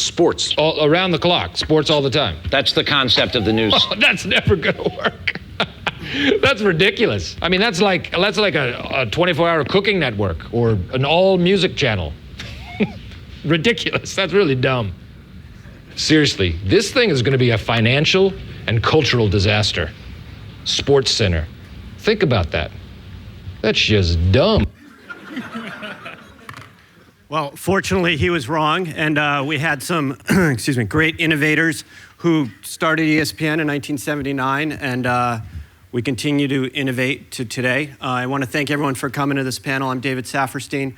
Sports. All around the clock. Sports all the time. That's the concept of the news. Oh, that's never going to work. That's ridiculous. I mean, that's like a 24-hour cooking network or an all-music channel. Ridiculous. That's really dumb. Seriously, this thing is going to be a financial and cultural disaster. Sports Center. Think about that. That's just dumb. Well, fortunately, he was wrong, and we had some, great innovators who started ESPN in 1979, and we continue to innovate to today. I want to thank everyone for coming to this panel. I'm David Saferstein,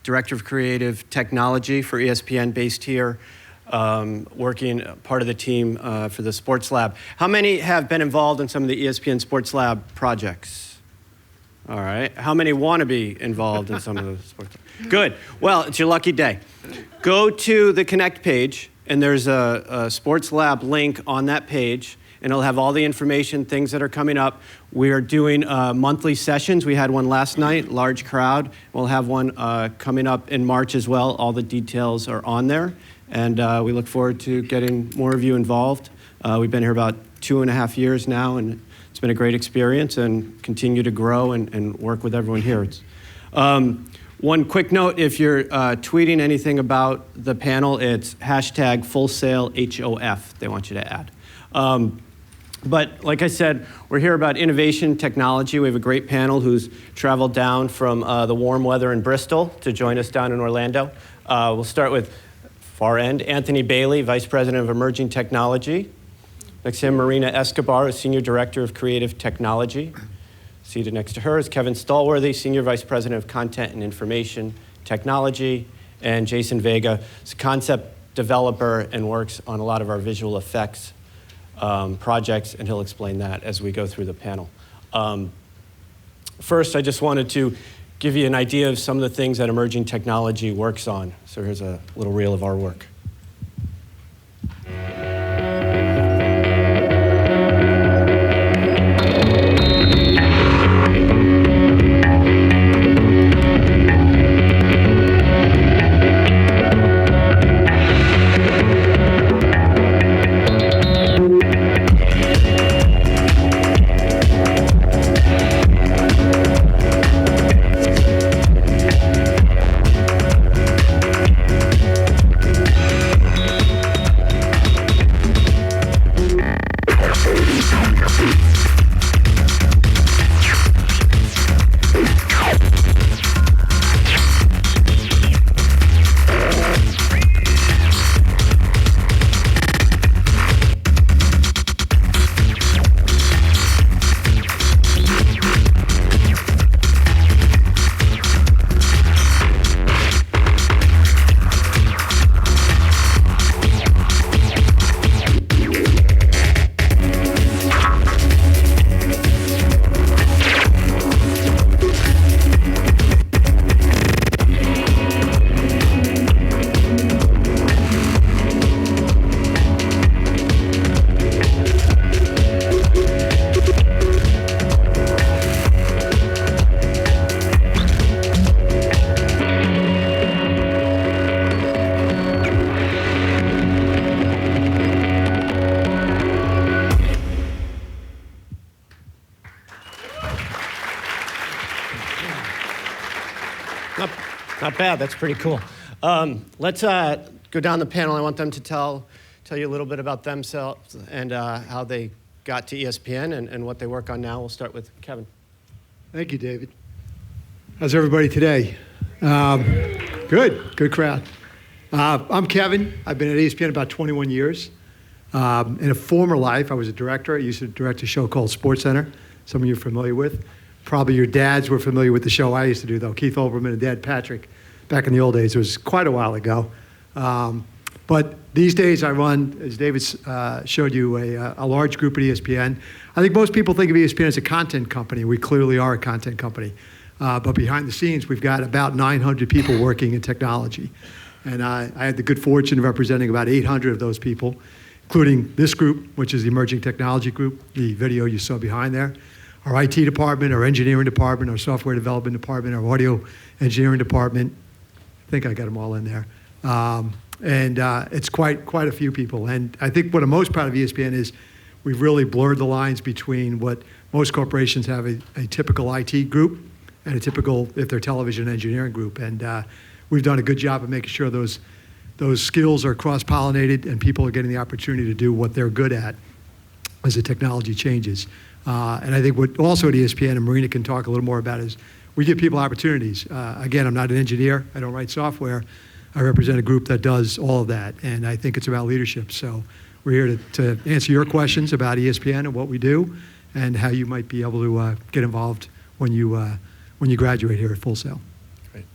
Director of Creative Technology for ESPN, based here, working part of the team for the Sports Lab. How many have been involved in some of the ESPN Sports Lab projects? All right. How many want to be involved in some of the sports? Good. Well, it's your lucky day. Go to the Connect page, and there's a Sports Lab link on that page, and it'll have all the information, things that are coming up. We are doing monthly sessions. We had one last night, large crowd. We'll have one coming up in March as well. All the details are on there, and we look forward to getting more of you involved. We've been here about 2.5 years now, and it's been a great experience, and continue to grow and work with everyone here. One quick note, if you're tweeting anything about the panel, it's hashtag Full Sail HOF they want you to add. But like I said, we're here about innovation technology. We have a great panel who's traveled down from the warm weather in Bristol to join us down in Orlando. We'll start with far end, Anthony Bailey, Vice President of Emerging Technology. Next to him, Marina Escobar, Senior Director of Creative Technology. Seated next to her is Kevin Stallworthy, Senior Vice President of Content and Information Technology. And Jason Vega is a concept developer and works on a lot of our visual effects projects, and he'll explain that as we go through the panel. First, I just wanted to give you an idea of some of the things that emerging technology works on. So here's a little reel of our work. Not bad, that's pretty cool. Let's go down the panel. I want them to tell you a little bit about themselves and how they got to ESPN and what they work on now. We'll start with Kevin. Thank you, David. How's everybody today? Good crowd. I'm Kevin. I've been at ESPN about 21 years. In a former life, I was a director. I used to direct a show called Sports Center. Some of you are familiar with. Probably your dads were familiar with the show I used to do, though. Keith Olbermann and Dad Patrick, back in the old days. It was quite a while ago. But these days I run, as David showed you, a large group at ESPN. I think most people think of ESPN as a content company. We clearly are a content company. But behind the scenes, we've got about 900 people working in technology. And I had the good fortune of representing about 800 of those people, including this group, which is the Emerging Technology Group, the video you saw behind there. Our IT department, our engineering department, our software development department, our audio engineering department. I think I got them all in there. And it's quite a few people. And I think what I'm most proud of ESPN is we've really blurred the lines between what most corporations have a typical IT group and a typical, if they're television engineering group. And we've done a good job of making sure those skills are cross-pollinated and people are getting the opportunity to do what they're good at as the technology changes. And I think what also at ESPN, and Marina can talk a little more about, is we give people opportunities. Again, I'm not an engineer. I don't write software. I represent a group that does all of that, and I think it's about leadership. So we're here to answer your questions about ESPN and what we do and how you might be able to get involved when you graduate here at Full Sail. Great.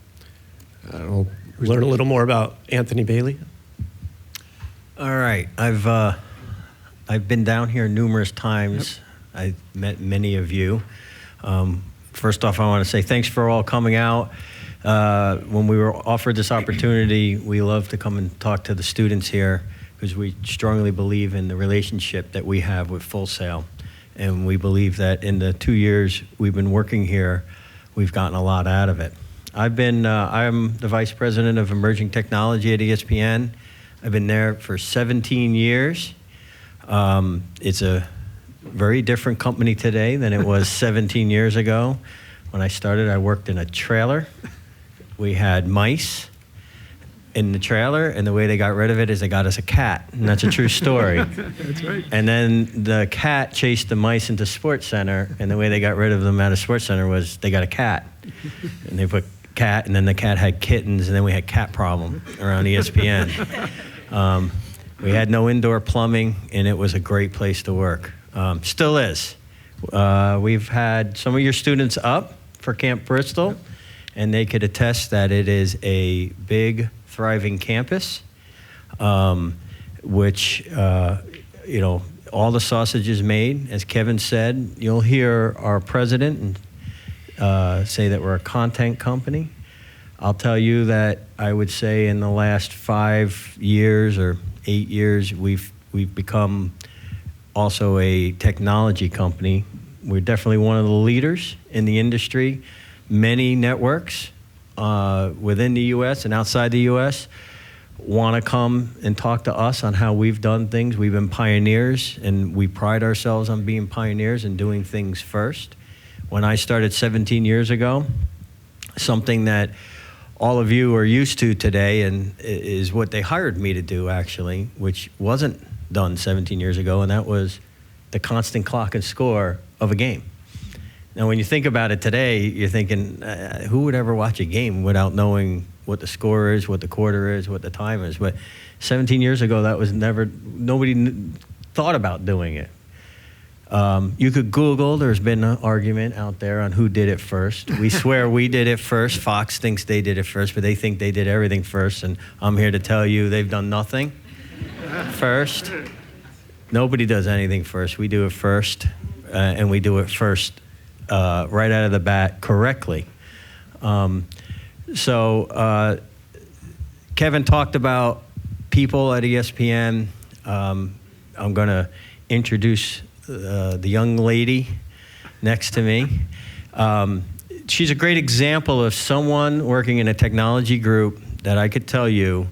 We'll learn a little more about Anthony Bailey. All right. I've been down here numerous times. Yep. I've met many of you. First off, I want to say thanks for all coming out. When we were offered this opportunity, we love to come and talk to the students here because we strongly believe in the relationship that we have with Full Sail. And we believe that in the 2 years we've been working here, we've gotten a lot out of it. I'm the Vice President of Emerging Technology at ESPN. I've been there for 17 years. It's a very different company today than it was 17 years ago. When I started, I worked in a trailer. We had mice in the trailer, and the way they got rid of it is they got us a cat, and that's a true story. That's right. And then the cat chased the mice into Sports Center, and the way they got rid of them out of Sports Center was they got a cat. And they put cat, and then the cat had kittens, and then we had cat problem around ESPN. We had no indoor plumbing, and it was a great place to work. Still is. We've had some of your students up for Camp Bristol. Yep. And they could attest that it is a big, thriving campus, which, all the sausage is made. As Kevin said, you'll hear our president say that we're a content company. I'll tell you that I would say in the last 5 years or 8 years, we've become also a technology company. We're definitely one of the leaders in the industry. Many networks within the U.S. and outside the U.S. want to come and talk to us on how we've done things. We've been pioneers, and we pride ourselves on being pioneers and doing things first. When I started 17 years ago, something that all of you are used to today and is what they hired me to do, actually, which wasn't done 17 years ago, and that was the constant clock and score of a game. Now, when you think about it today, you're thinking, who would ever watch a game without knowing what the score is, what the quarter is, what the time is? But 17 years ago, that was nobody thought about doing it. You could Google, there's been an argument out there on who did it first. We swear we did it first. Fox thinks they did it first, but they think they did everything first. And I'm here to tell you they've done nothing first. Nobody does anything first. We do it first, and we do it first. Right out of the bat correctly. Kevin talked about people at ESPN. I'm going to introduce the young lady next to me. She's a great example of someone working in a technology group that I could tell you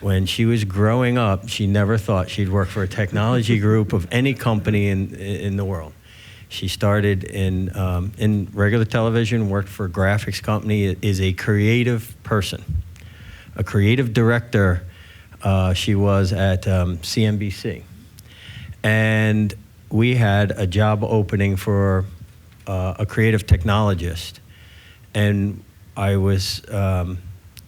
when she was growing up, she never thought she'd work for a technology group of any company in the world. She started in regular television, worked for a graphics company, is a creative person, a creative director. She was at CNBC. And we had a job opening for a creative technologist. And I was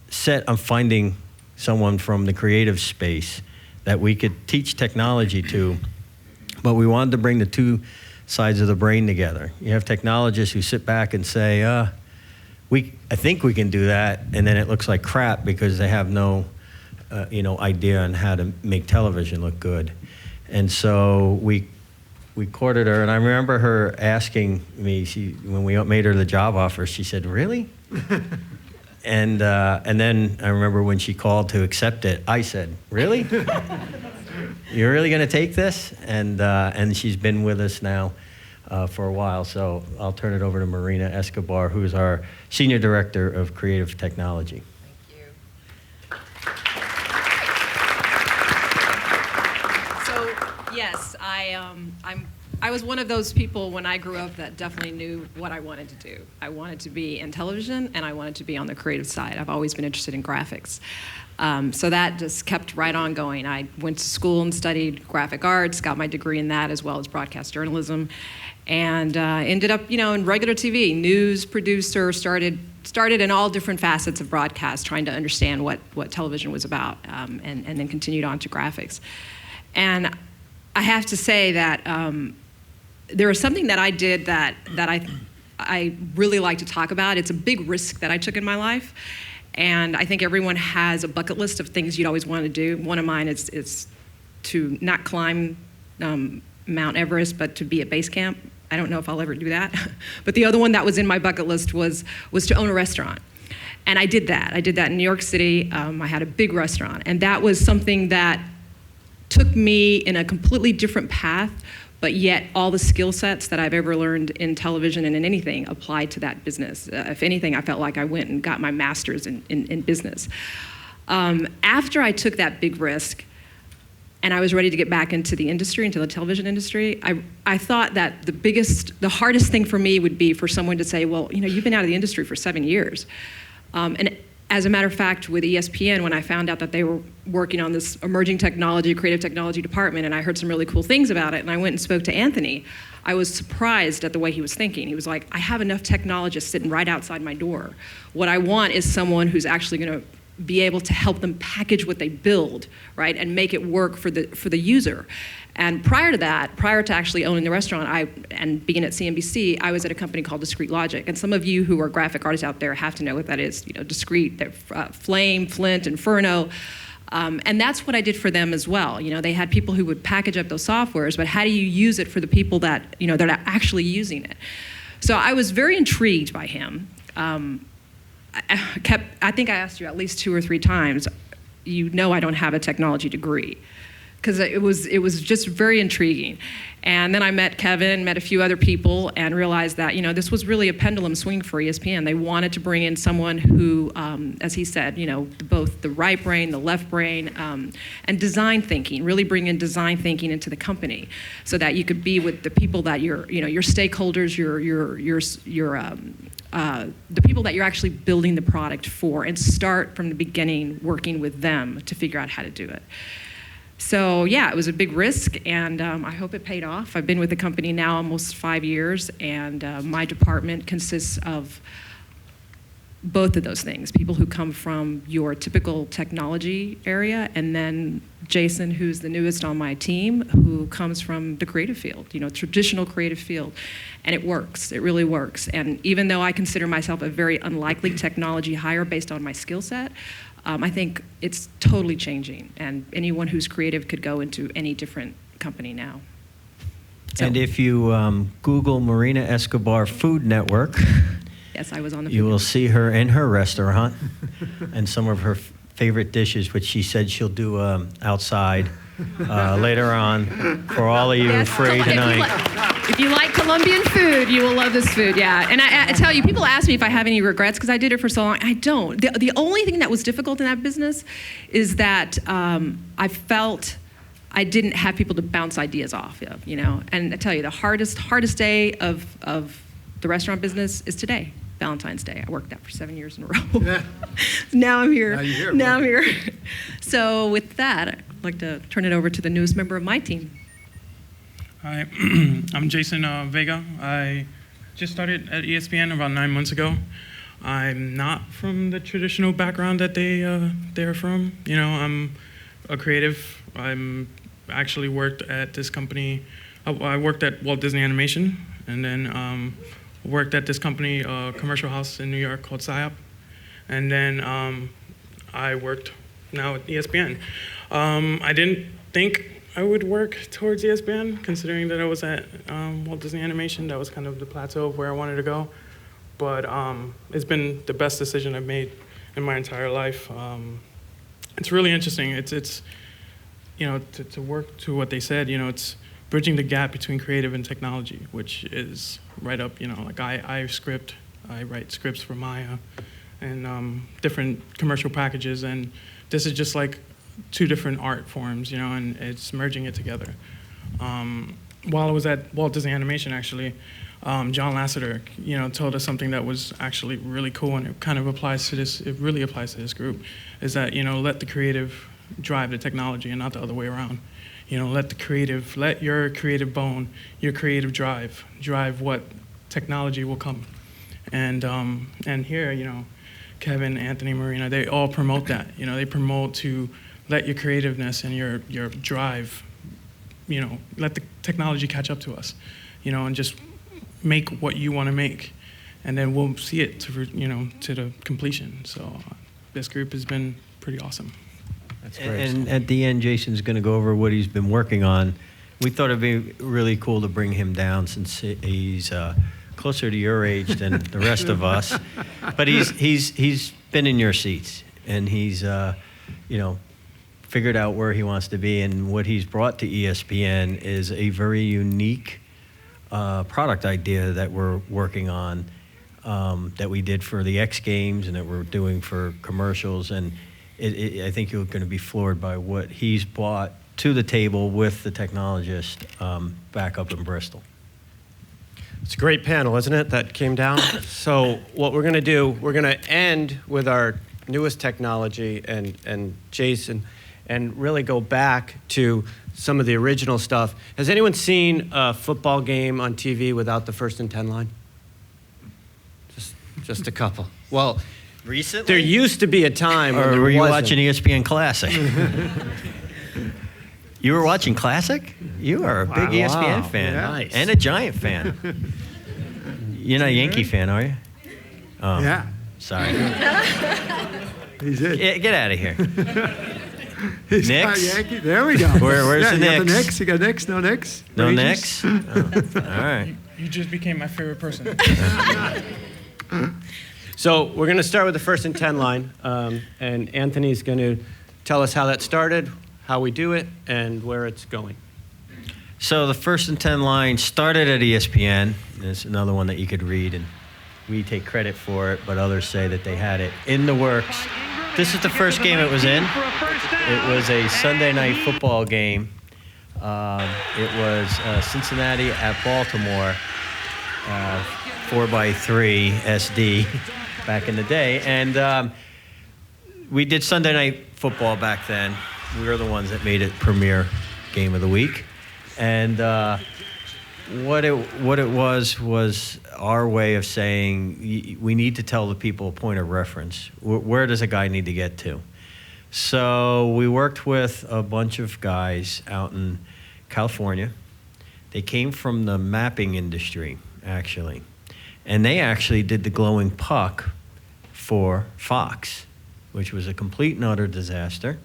set on finding someone from the creative space that we could teach technology to, but we wanted to bring the two sides of the brain together. You have technologists who sit back and say, I think we can do that, and then it looks like crap because they have no idea on how to make television look good. And so we courted her, and I remember her asking me, when we made her the job offer, she said, "Really?" and then I remember when she called to accept it, I said, "Really? You're really going to take this?" And she's been with us now for a while. So I'll turn it over to Marina Escobar, who's our Senior Director of Creative Technology. Thank you. Yes, I was one of those people when I grew up that definitely knew what I wanted to do. I wanted to be in television, and I wanted to be on the creative side. I've always been interested in graphics. So that just kept right on going. I went to school and studied graphic arts, got my degree in that as well as broadcast journalism, and ended up, in regular TV, news producer, started in all different facets of broadcast, trying to understand what television was about, and then continued on to graphics. And I have to say that there was something that I did that I really like to talk about. It's a big risk that I took in my life. And I think everyone has a bucket list of things you'd always want to do. One of mine is to not climb Mount Everest, but to be at base camp. I don't know if I'll ever do that. But the other one that was in my bucket list was to own a restaurant. And I did that. I did that in New York City. I had a big restaurant. And that was something that took me in a completely different path, but yet all the skill sets that I've ever learned in television and in anything applied to that business. If anything, I felt like I went and got my master's in business. After I took that big risk, and I was ready to get back into the industry, into the television industry, I thought that the hardest thing for me would be for someone to say, well, you've been out of the industry for 7 years. And as a matter of fact, with ESPN, when I found out that they were working on this emerging technology, creative technology department, and I heard some really cool things about it, and I went and spoke to Anthony, I was surprised at the way he was thinking. He was like, I have enough technologists sitting right outside my door. What I want is someone who's actually going to be able to help them package what they build, right, and make it work for the user. And prior to actually owning the restaurant, and being at CNBC, I was at a company called Discrete Logic. And some of you who are graphic artists out there have to know what that is. Discrete, Flame, Flint, Inferno. And that's what I did for them as well. They had people who would package up those softwares, but how do you use it for the people that that are actually using it? So I was very intrigued by him. I think I asked you at least 2 or 3 times, I don't have a technology degree, because it was just very intriguing. And then I met Kevin, met a few other people, and realized that this was really a pendulum swing for ESPN. They wanted to bring in someone who, as he said, both the right brain, the left brain, and design thinking. Really bring in design thinking into the company, so that you could be with the people that your stakeholders, the people that you're actually building the product for, and start from the beginning working with them to figure out how to do it. So yeah, it was a big risk, and I hope it paid off. I've been with the company now almost 5 years, and my department consists of both of those things, people who come from your typical technology area, and then Jason, who's the newest on my team, who comes from the creative field, traditional creative field. And it works, it really works. And even though I consider myself a very unlikely technology hire based on my skill set, I think it's totally changing. And anyone who's creative could go into any different company now. So, and if you Google Marina Escobar Food Network, yes, I was on the you will see her in her restaurant and some of her favorite dishes, which she said she'll do outside later on for all of you free tonight. If you like Colombian food, you will love this food, yeah. And I tell you, people ask me if I have any regrets, because I did it for so long. I don't. The only thing that was difficult in that business is that I felt I didn't have people to bounce ideas off of, And I tell you, the hardest day of the restaurant business is today. Valentine's Day. I worked that for 7 years in a row. Yeah. Now I'm here. Now I'm here. So with that, I'd like to turn it over to the newest member of my team. Hi, I'm Jason Vega. I just started at ESPN about 9 months ago. I'm not from the traditional background that they're from. I'm a creative. I'm actually worked at this company. I worked at Walt Disney Animation, and then worked at this company, a commercial house in New York called PSYOP. And then I worked now at ESPN. I didn't think I would work towards ESPN, considering that I was at Walt Disney Animation. That was kind of the plateau of where I wanted to go. But it's been the best decision I've made in my entire life. It's really interesting. It's to work to what they said, it's bridging the gap between creative and technology, which is right up, like I write scripts for Maya and different commercial packages, and this is just like 2 different art forms, and it's merging it together. While I was at Walt Disney Animation, actually, John Lasseter, told us something that was actually really cool, and it kind of applies to this. It really applies to this group, is that let the creative drive the technology, and not the other way around. Let your creative bone, your creative drive what technology will come. And here, Kevin, Anthony, Marina, they all promote that. They promote to let your creativeness and your drive, let the technology catch up to us, and just make what you want to make, and then we'll see it to the completion. So this group has been pretty awesome. That's great. And at the end, Jason's going to go over what he's been working on. We thought it'd be really cool to bring him down since he's closer to your age than the rest of us. But he's been in your seats, and he's figured out where he wants to be, and what he's brought to ESPN is a very unique product idea that we're working on, that we did for the X Games and that we're doing for commercials, and I think you're going to be floored by what he's brought to the table with the technologist back up in Bristol. It's a great panel, isn't it, that came down? So what we're going to do, we're going to end with our newest technology and Jason, and really go back to some of the original stuff. Has anyone seen a football game on TV without the 1st and 10 line? Just a couple. Well, Recently? there used to be a time when Or there were you wasn't. watching ESPN Classic? You were watching Classic? You are a big ESPN fan. Yeah. Nice. And a Giant fan. You're not a Yankee fan, are you? Oh, Yeah, sorry. he's it. Get out of here. He's got Knicks? Yankee. There we go. Where's the You got the Knicks? Knicks. You got Knicks? No Knicks? No Rangers? Knicks? Oh, all right. You just became my favorite person. So we're going to start with the 1st and 10 line, and Anthony's going to tell us how that started, how we do it, and where it's going. So the 1st and 10 line started at ESPN. There's another one that you could read, and we take credit for it, but others say that they had it in the works. This is the first game it was in. It was a Sunday night football game. It was Cincinnati at Baltimore, 4x3 SD back in the day. And we did Sunday night football back then. We were the ones that made it premier game of the week. And what it was our way of saying we need to tell the people a point of reference. Where does a guy need to get to? So we worked with a bunch of guys out in California. They came from the mapping industry, actually. And they actually did the glowing puck for Fox, which was a complete and utter disaster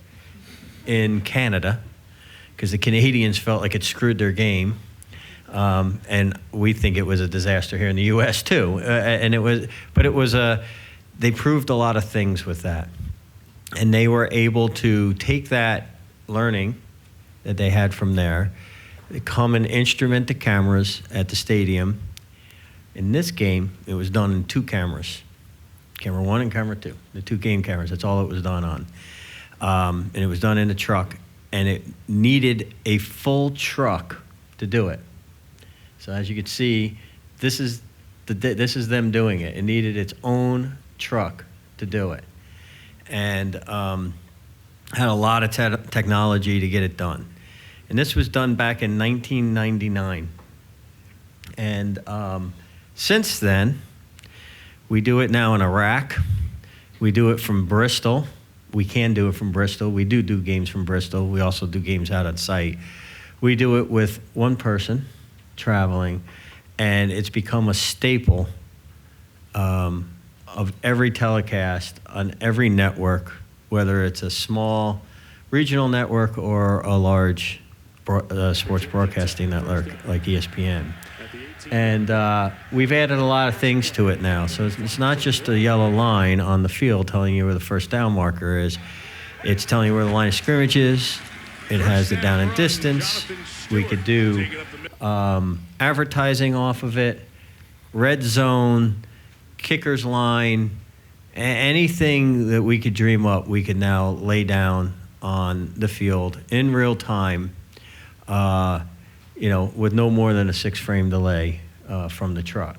in Canada, because the Canadians felt like it screwed their game. And we think it was a disaster here in the U.S. too. They proved a lot of things with that. And they were able to take that learning that they had from there, come and instrument the cameras at the stadium. In this game, it was done in 2 cameras, camera 1 and camera 2, the 2 game cameras. That's all it was done on. And it was done in a truck, and it needed a full truck to do it. So as you can see, this is them doing it. It needed its own truck to do it, and had a lot of technology to get it done. And this was done back in 1999. And since then, we do it now in Iraq. We do it from Bristol. We can do it from Bristol. We do games from Bristol. We also do games out on site. We do it with one person traveling, and it's become a staple of every telecast on every network, whether it's a small regional network or a large sports broadcasting network like ESPN. And we've added a lot of things to it now. So it's not just a yellow line on the field telling you where the first down marker is. It's telling you where the line of scrimmage is. It has the down and distance. We could do advertising off of it, red zone, kicker's line, anything that we could dream up, we could now lay down on the field in real time. with no more than a 6-frame delay from the truck.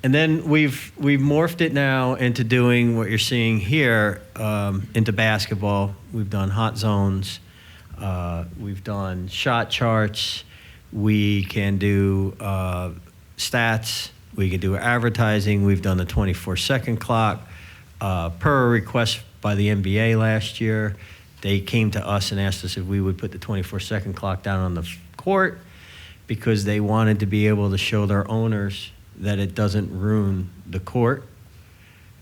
And then we've morphed it now into doing what you're seeing here into basketball. We've done hot zones. We've done shot charts. We can do stats. We can do advertising. We've done the 24-second clock. Per a request by the NBA last year, they came to us and asked us if we would put the 24-second clock down on the court because they wanted to be able to show their owners that it doesn't ruin the court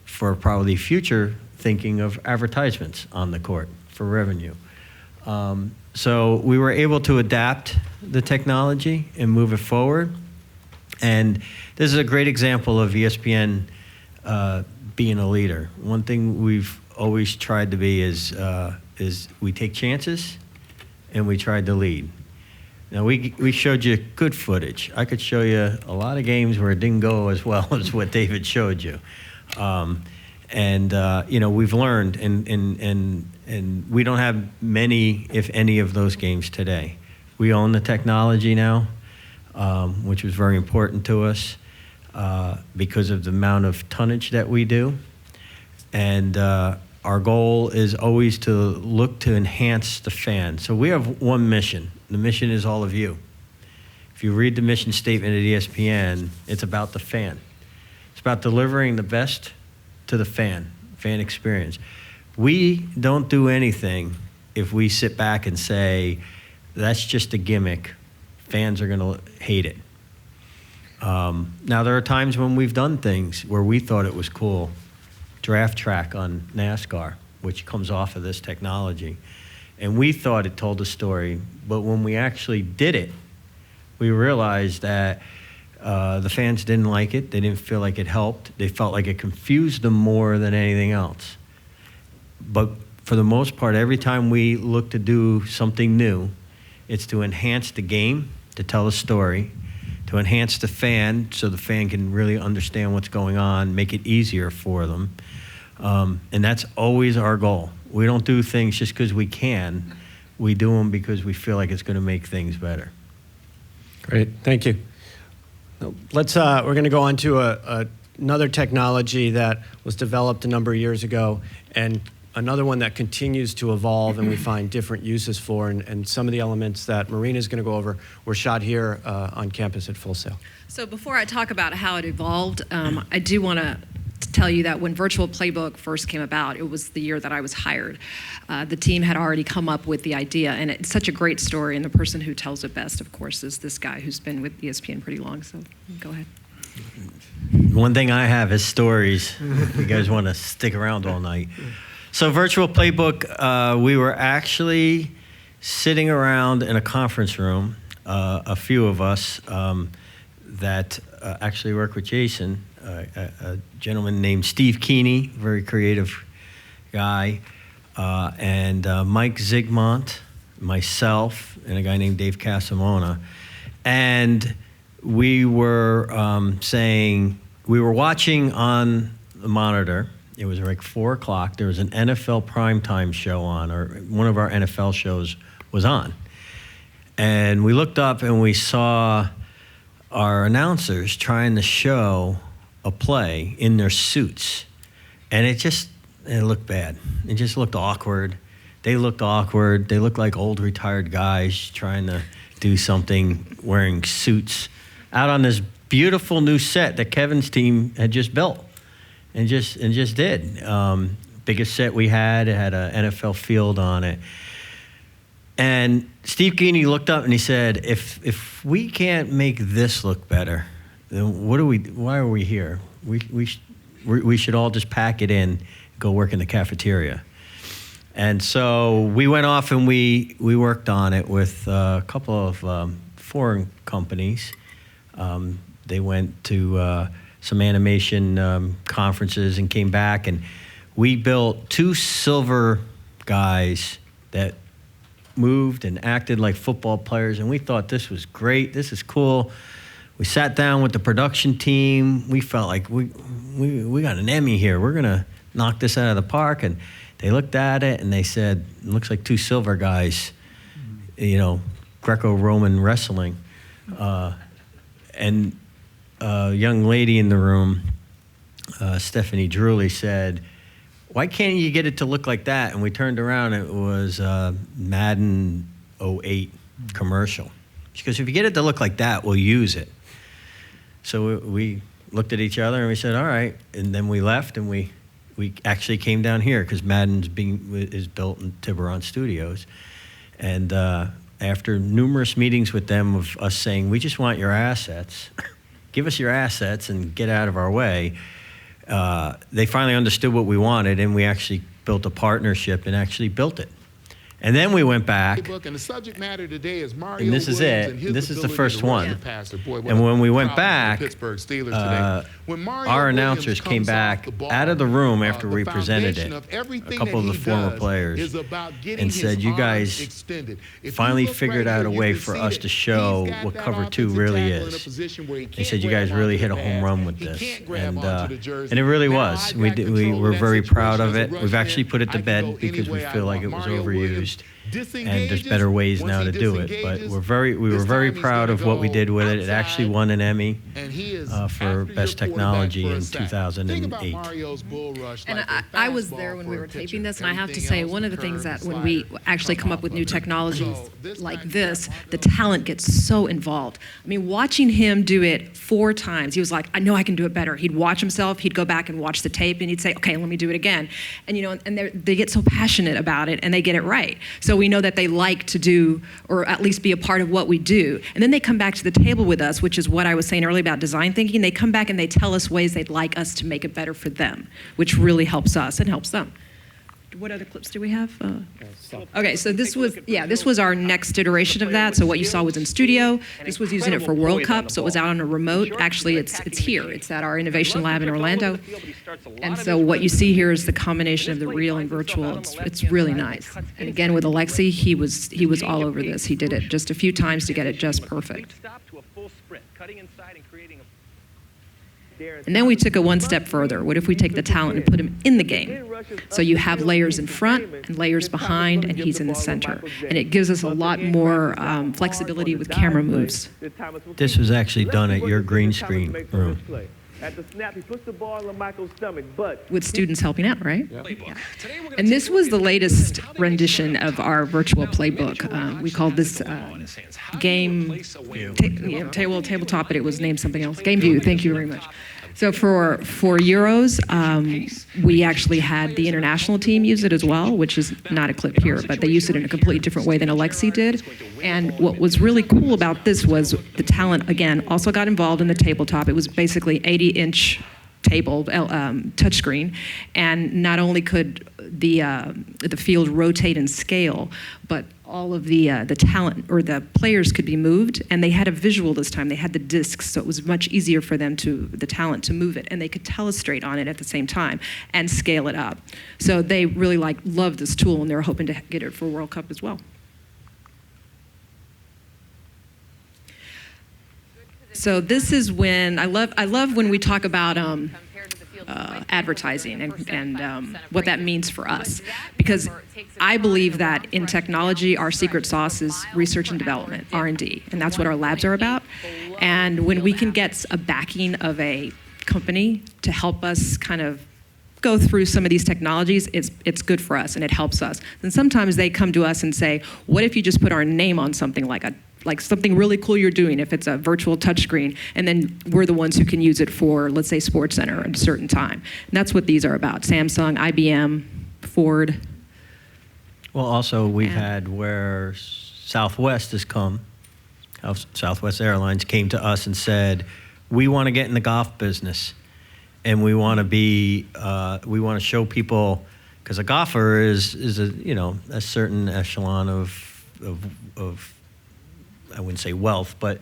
for probably future thinking of advertisements on the court for revenue. So we were able to adapt the technology and move it forward. And this is a great example of ESPN being a leader. One thing we've always tried to be is we take chances and we tried to lead. Now, we showed you good footage. I could show you a lot of games where it didn't go as well as what David showed you. We've learned, and we don't have many, if any, of those games today. We own the technology now, which was very important to us because of the amount of tonnage that we do. And our goal is always to look to enhance the fan. So we have one mission. The mission is all of you. If you read the mission statement at ESPN, it's about the fan. It's about delivering the best to the fan experience. We don't do anything if we sit back and say, that's just a gimmick. Fans are going to hate it. Now, there are times when we've done things where we thought it was cool. Draft track on NASCAR, which comes off of this technology. And we thought it told a story, but when we actually did it, we realized that the fans didn't like it. They didn't feel like it helped. They felt like it confused them more than anything else. But for the most part, every time we look to do something new, it's to enhance the game, to tell a story, to enhance the fan so the fan can really understand what's going on, make it easier for them. And that's always our goal. We don't do things just because we can. We do them because we feel like it's going to make things better. Great, thank you. We're going to go on to another technology that was developed a number of years ago, and another one that continues to evolve and we find different uses for, and some of the elements that Marina is going to go over were shot here on campus at Full Sail. So before I talk about how it evolved, I do want to tell you that when Virtual Playbook first came about, it was the year that I was hired. The team had already come up with the idea, and it's such a great story, and the person who tells it best, of course, is this guy who's been with ESPN pretty long, so go ahead. One thing I have is stories. If you guys want to stick around all night. So Virtual Playbook, we were actually sitting around in a conference room, a few of us that actually work with Jason, a gentleman named Steve Keeney, very creative guy, and Mike Zigmont, myself, and a guy named Dave Casamona. And we were we were watching on the monitor. It was like 4 o'clock. There was an NFL primetime show on, or one of our NFL shows was on. And we looked up and we saw our announcers trying to show a play in their suits. And it looked bad. It just looked awkward. They looked awkward. They looked like old retired guys trying to do something wearing suits out on this beautiful new set that Kevin's team had just built and just did. Biggest set we had. It had an NFL field on it. And Steve Keeney looked up and he said, if we can't make this look better, then why are we here? We should all just pack it in, go work in the cafeteria. And so we went off and we worked on it with a couple of foreign companies. They went to some animation conferences and came back, and we built 2 silver guys that moved and acted like football players, and we thought this was great. This is cool. We sat down with the production team. We felt like we got an Emmy here. We're gonna knock this out of the park. And they looked at it and they said, "It looks like 2 silver guys, Greco-Roman wrestling. And a young lady in the room, Stephanie Drewley, said, "Why can't you get it to look like that?" And we turned around, and it was Madden 08 commercial. She goes, "If you get it to look like that, we'll use it." So we looked at each other and we said, "All right." And then we left, and we actually came down here because Madden's is built in Tiburon Studios. And after numerous meetings with them of us saying, "We just want your assets, give us your assets and get out of our way," they finally understood what we wanted, and we actually built a partnership and actually built it. And then we went back, And the subject matter today is Mario and this is Williams it. and his This is the ability first to run one. the passer. Boy, what And a when we went problem for the back, Pittsburgh Steelers today. When Mario our Williams announcers came comes off back the ball, out of the room after the we presented foundation it, of everything a couple that of the he former does players, is about getting and his said, "You arms guys extended." If finally you look figured right out here, a you way can for see us that to show he's got what that cover two offensive really tackle in a is." position where he He can't said, "You grab guys really onto hit the a home pass. run with He this," can't grab and onto the jersey. it really Now was. I We got we control were of that very proud situation of as a it. We've rushman. actually put it I to can bed go because we any way feel I like it want. was Mario Williams overused, and there's disengages. better ways Once now he to do it. But disengages, we were this very time he's proud gonna of what we go did with it. It actually outside, won an Emmy and he is for after Best your quarterback Technology for a in sack. Think about 2008. Mario's bull rush And like a I was fastball there when we for were a pitcher. taping this, and I have to Everything say, else, one of the the things curve, that the when we slider, actually come off up with of new it. technologies So this like time you this, got the Marco. talent gets so involved. I mean, watching him do it 4 times, he was like, "I know I can do it better." He'd watch himself, he'd go back and watch the tape, and he'd say, "Okay, let me do it again." And they get so passionate about it, and they get it right. So we know that they like to do, or at least be a part of what we do. And then they come back to the table with us, which is what I was saying earlier about design thinking. They come back and they tell us ways they'd like us to make it better for them, which really helps us and helps them. What other clips do we have? Okay, so this was our next iteration of that. So what you saw was in studio. This was using it for World Cup, so it was out on a remote. Actually, it's here. It's at our innovation lab in Orlando. And so what you see here is the combination of the real and virtual. It's really nice. And again, with Alexi, he was all over this. He did it just a few times to get it just perfect. And then we took it one step further. What if we take the talent and put him in the game? So you have layers in front and layers behind, and he's in the center. And it gives us a lot more flexibility with camera moves. This was actually done at your green screen room. At the snap, he puts the ball in Michael's stomach, but With students helping out, right? Yeah. And this was the latest rendition of our virtual playbook. We called this tabletop, but it was named something else. Game View, thank you very much. So for Euros, we actually had the international team use it as well, which is not a clip here, but they used it in a completely different way than Alexi did. And what was really cool about this was the talent, again, also got involved in the tabletop. It was basically 80-inch table, touchscreen, and not only could the field rotate and scale, but all of the talent or the players could be moved, and they had a visual this time. They had the discs, so it was much easier for them the talent to move it, and they could telestrate on it at the same time and scale it up. So they really loved this tool, and they're hoping to get it for World Cup as well. So this is when I love when we talk about advertising and what that means for us, because I believe that in technology our secret sauce is research and development, R&D, and that's what our labs are about. And when we can get a backing of a company to help us kind of go through some of these technologies, it's good for us and it helps us. And sometimes they come to us and say, what if you just put our name on something like something really cool you're doing, if it's a virtual touchscreen, and then we're the ones who can use it for, let's say, SportsCenter at a certain time. And that's what these are about. Samsung, IBM, Ford. Well, also we've had where Southwest has come, Southwest Airlines came to us and said, we want to get in the golf business, and we want to show people, because a golfer is a certain echelon of I wouldn't say wealth, but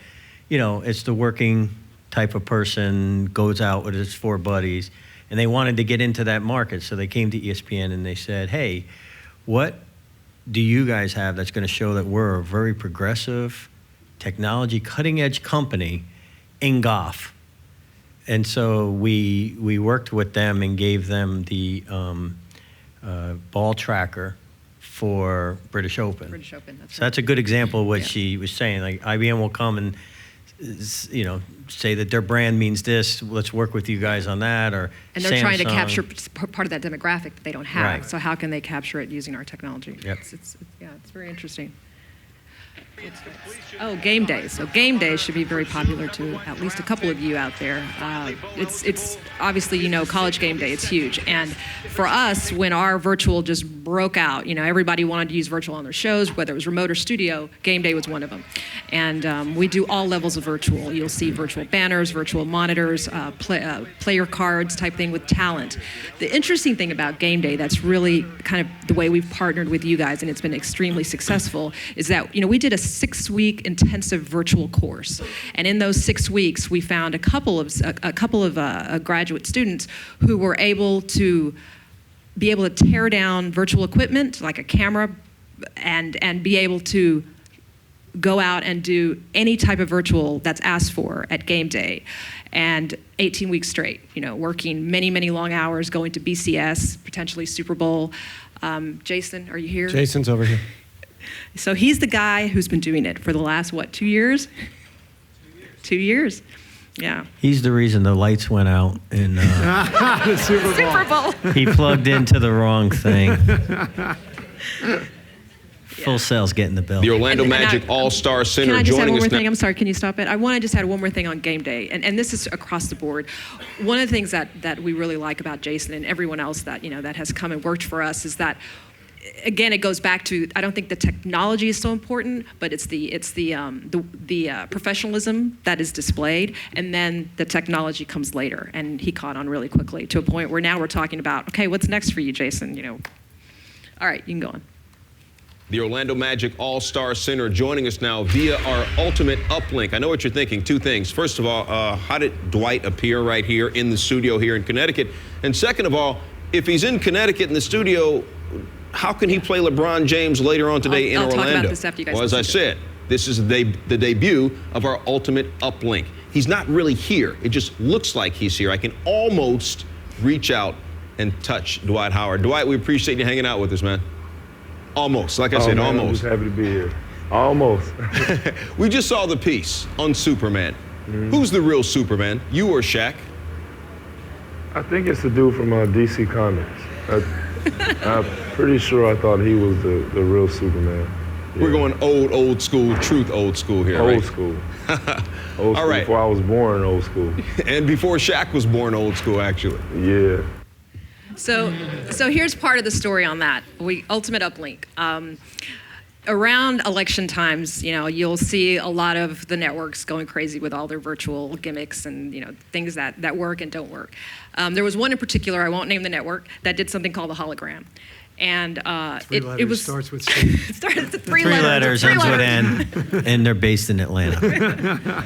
it's the working type of person, goes out with his 4 buddies, and they wanted to get into that market. So they came to ESPN and they said, hey, what do you guys have that's going to show that we're a very progressive, technology, cutting-edge company in golf? And so we worked with them and gave them the ball tracker for British Open. British Open, that's So that's a good example of what Yeah. she was saying. Like IBM will come and say that their brand means this. Let's work with you guys on that. Or And they're trying to Samsung. capture part of that demographic that they don't have. Right. So how can they capture it using our technology? Yep. It's very interesting. Oh, game day. So game day should be very popular to at least a couple of you out there. It's obviously, college game day, it's huge. And for us, when our virtual just broke out, everybody wanted to use virtual on their shows, whether it was remote or studio, game day was one of them. And we do all levels of virtual. You'll see virtual banners, virtual monitors, player cards type thing with talent. The interesting thing about game day that's really kind of the way we've partnered with you guys, and it's been extremely successful, is that, we did a 6-week intensive virtual course, and in those 6 weeks, we found a couple of graduate students who were able to tear down virtual equipment like a camera, and be able to go out and do any type of virtual that's asked for at game day, and 18 weeks straight, working many, many long hours, going to BCS, potentially Super Bowl. Jason, are you here? Jason's over here. So he's the guy who's been doing it for the last, 2 years? 2 years. Yeah. He's the reason the lights went out in The Super Bowl. Super Bowl. he plugged into the wrong thing. Full Sail's getting the bill. The Orlando And Magic All-Star Center Can I just add joining one more us now. thing? I'm sorry, can you stop it? I want to just add one more thing on game day, and this is across the board. One of the things that we really like about Jason and everyone else that that has come and worked for us is that, again, it goes back to, I don't think the technology is so important, but it's the professionalism that is displayed, and then the technology comes later. And he caught on really quickly to a point where now we're talking about, okay, what's next for you, Jason? All right, you can go on. The Orlando Magic All-Star Center joining us now via our ultimate uplink. I know what you're thinking. Two things. First of all, how did Dwight appear right here in the studio here in Connecticut? And second of all, if he's in Connecticut in the studio, how can he play LeBron James later on today in I'll Orlando? talk about this after you guys Well, as I listen to said, this is the debut of our ultimate uplink. He's not really here. It just looks like he's here. I can almost reach out and touch Dwight Howard. Dwight, we appreciate you hanging out with us, man. Almost, like I said, man, I'm almost. just happy to be here. Almost. We just saw the piece on Superman. Who's the real Superman, you or Shaq? I think it's the dude from DC Comics. I'm pretty sure I thought he was the real Superman. Yeah. We're going old school, truth old school here, Old right? school. Old school right. before I was born, old school. And before Shaq was born, old school, actually. Yeah. So here's part of the story on that. Ultimate uplink. Around election times, you'll see a lot of the networks going crazy with all their virtual gimmicks and things that work and don't work. There was one in particular, I won't name the network, that did something called a hologram. And Three letters, starts with C. it started with Three letters, ends with N, and they're based in Atlanta.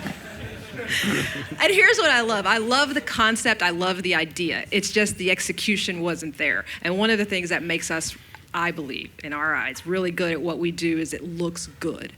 And here's what I love. I love the concept. I love the idea. It's just the execution wasn't there. And one of the things that makes us, I believe, in our eyes, really good at what we do is it looks good.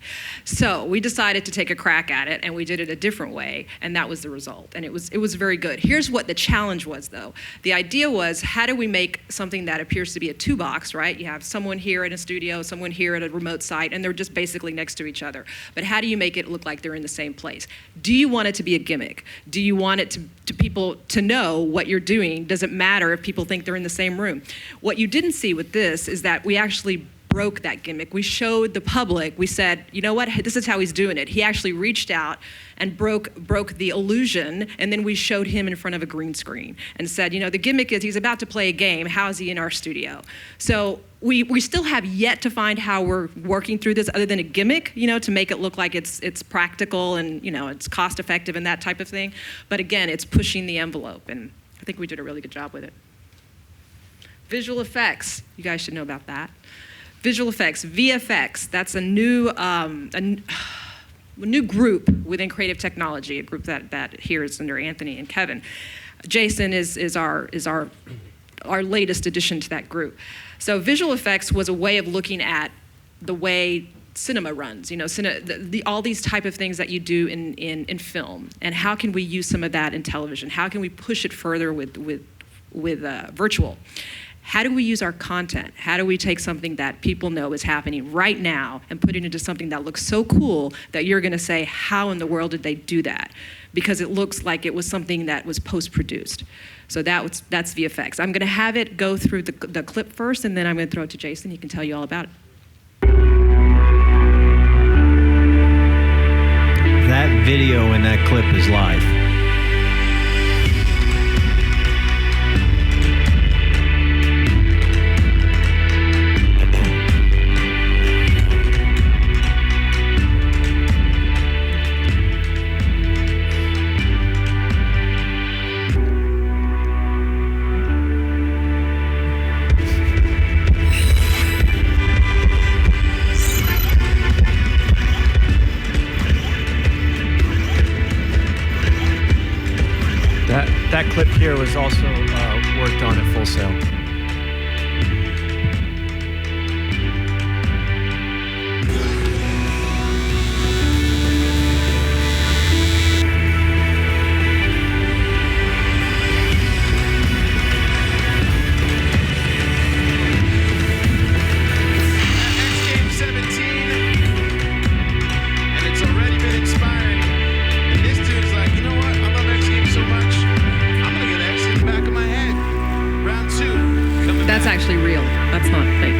So we decided to take a crack at it, and we did it a different way, and that was the result. And it was very good. Here's what the challenge was, though. The idea was, how do we make something that appears to be a two-box, right? You have someone here in a studio, someone here at a remote site, and they're just basically next to each other. But how do you make it look like they're in the same place? Do you want it to be a gimmick? Do you want it to people to know what you're doing? Does it matter if people think they're in the same room? What you didn't see with this is that we actually broke that gimmick. We showed the public, we said, you know what, this is how he's doing it. He actually reached out and broke the illusion, and then we showed him in front of a green screen and said, the gimmick is he's about to play a game, how is he in our studio? So we still have yet to find how we're working through this other than a gimmick, to make it look like it's practical and, it's cost effective and that type of thing. But again, it's pushing the envelope, and I think we did a really good job with it. Visual effects, you guys should know about that. Visual effects, VFX, that's a new group within creative technology, a group that here is under Anthony and Kevin. Jason is our latest addition to that group. So visual effects was a way of looking at the way cinema runs, all these type of things that you do in film, and how can we use some of that in television? How can we push it further with virtual? how do we use our content? How do we take something that people know is happening right now and put it into something that looks so cool that you're going to say, how in the world did they do that? Because it looks like it was something that was post-produced. So that's VFX. I'm going to have it go through the clip first, and then I'm going to throw it to Jason. He can tell you all about it. That video and that clip is live. That clip here was also worked on at Full Sail. That's actually real. That's not fake.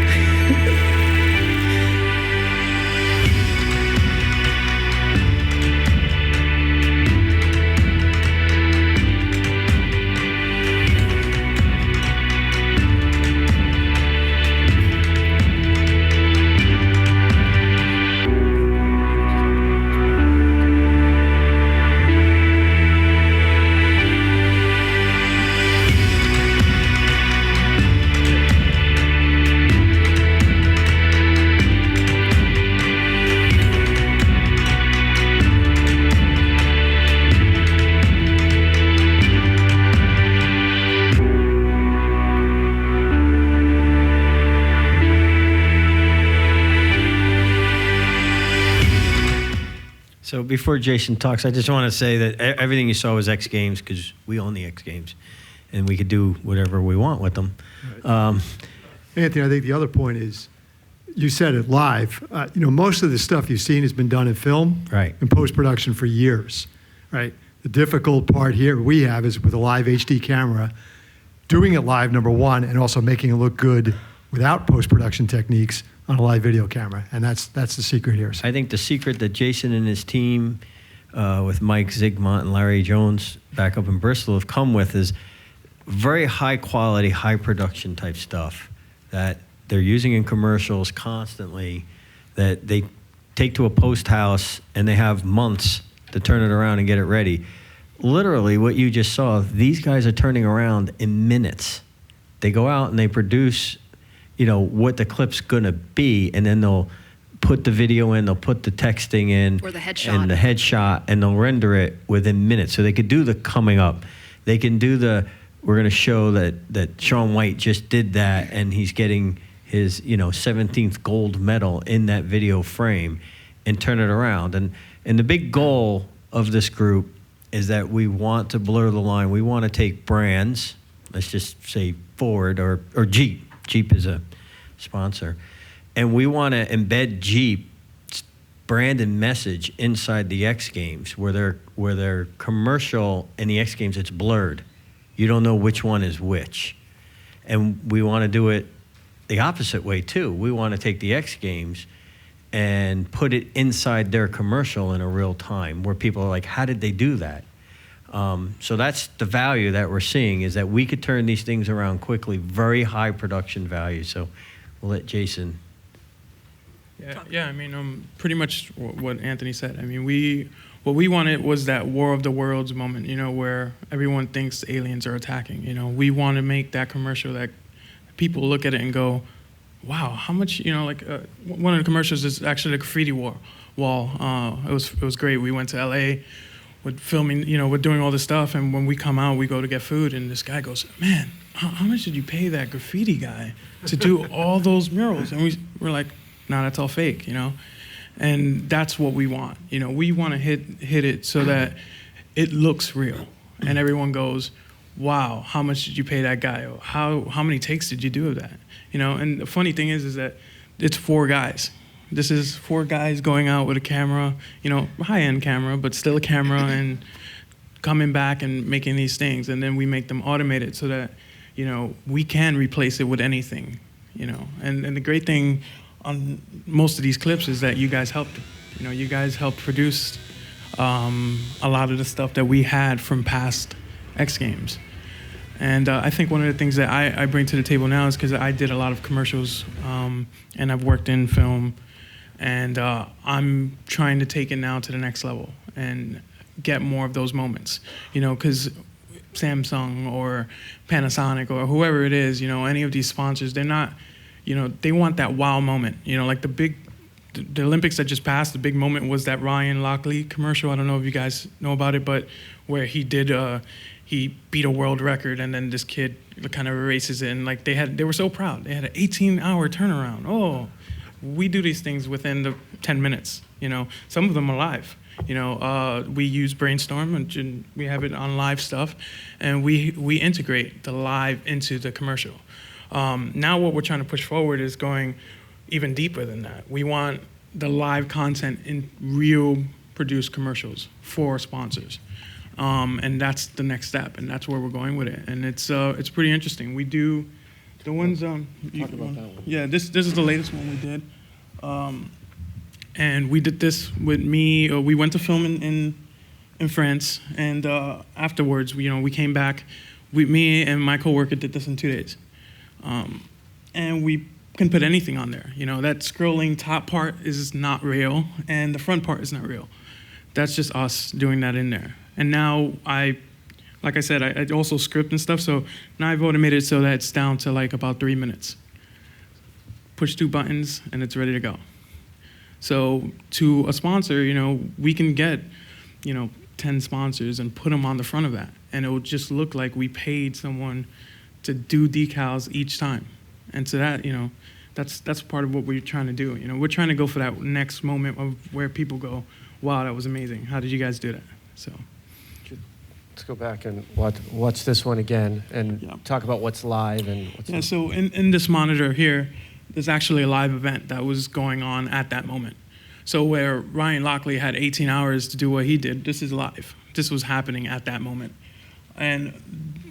So before Jason talks, I just want to say that everything you saw was X Games because we own the X Games, and we could do whatever we want with them. Right. Anthony, I think the other point is, you said it live. Most of the stuff you've seen has been done in film, Right. in post-production for years, right? The difficult part here we have is with a live HD camera, doing it live, number one, and also making it look good without post-production techniques on a live video camera, and that's the secret here. So. I think the secret that Jason and his team, with Mike Zigmont and Larry Jones back up in Bristol, have come with is very high quality, high production type stuff that they're using in commercials constantly, that they take to a post house and they have months to turn it around and get it ready. Literally, what you just saw, these guys are turning around in minutes. They go out and they produce what the clip's gonna be, and then they'll put the video in, they'll put the texting in, Or the headshot. and the headshot, and they'll render it within minutes. So they could do the coming up. They can do we're gonna show that Shaun White just did that, and he's getting his 17th gold medal in that video frame, and turn it around. And the big goal of this group is that we want to blur the line. We want to take brands, let's just say Ford or Jeep. Jeep is a sponsor. And we want to embed Jeep's brand and message inside the X Games, where their commercial in the X Games, it's blurred. You don't know which one is which. And we want to do it the opposite way too. We want to take the X Games and put it inside their commercial in a real time, where people are like, how did they do that? So that's the value that we're seeing, is that we could turn these things around quickly, very high production value. So we'll let Jason. Yeah. I mean, pretty much what Anthony said. I mean, what we wanted was that War of the Worlds moment, where everyone thinks aliens are attacking. We want to make that commercial that people look at it and go, wow, how much, one of the commercials is actually a graffiti wall. It was great. We went to LA with filming, we're doing all this stuff, and when we come out, we go to get food, and this guy goes, man, how much did you pay that graffiti guy to do all those murals? And we're like, nah, that's all fake, And that's what we want. We want to hit it so that it looks real, and everyone goes, wow, how much did you pay that guy? Or how many takes did you do of that? You know, and the funny thing is that it's 4 guys. This is 4 guys going out with a camera, you know, high-end camera, but still a camera, and coming back and making these things. And then we make them automated so that, you know, we can replace it with anything, you know. And the great thing on most of these clips is that you guys helped. You know, you guys helped produce a lot of the stuff that we had from past X Games. And I think one of the things that I bring to the table now is because I did a lot of commercials, and I've worked in film, and I'm trying to take it now to the next level and get more of those moments, you know, because Samsung or Panasonic or whoever it is, you know, any of these sponsors, they're not, you know, they want that wow moment, you know, like the Olympics that just passed, the big moment was that Ryan Lockley commercial. I don't know if you guys know about it, but where he did, he beat a world record, and then this kid kind of erases it, and like they were so proud. They had an 18-hour turnaround. Oh, we do these things within the 10 minutes, you know. Some of them are live. You know, we use Brainstorm, and we have it on live stuff, and we integrate the live into the commercial. Now what we're trying to push forward is going even deeper than that. We want the live content in real produced commercials for sponsors. And that's the next step, and that's where we're going with it. And it's pretty interesting. We do the ones. Talk about that one. Yeah, this is the latest one we did, and we did this with me. We went to film in France, and afterwards, you know, we came back. Me and my coworker did this in 2 days, and we can put anything on there. You know, that scrolling top part is not real, and the front part is not real. That's just us doing that in there. And now like I said, I also script and stuff, so now I've automated it so that it's down to like about 3 minutes. Push 2 buttons and it's ready to go. So to a sponsor, you know, we can get, you know, 10 sponsors and put them on the front of that. And it will just look like we paid someone to do decals each time. And so that, you know, that's part of what we're trying to do. You know, we're trying to go for that next moment of where people go, wow, that was amazing. How did you guys do that? So. Let's go back and watch this one again and talk about what's live and what's not. So in this monitor here, there's actually a live event that was going on at that moment. So where Ryan Lockley had 18 hours to do what he did, this is live. This was happening at that moment. And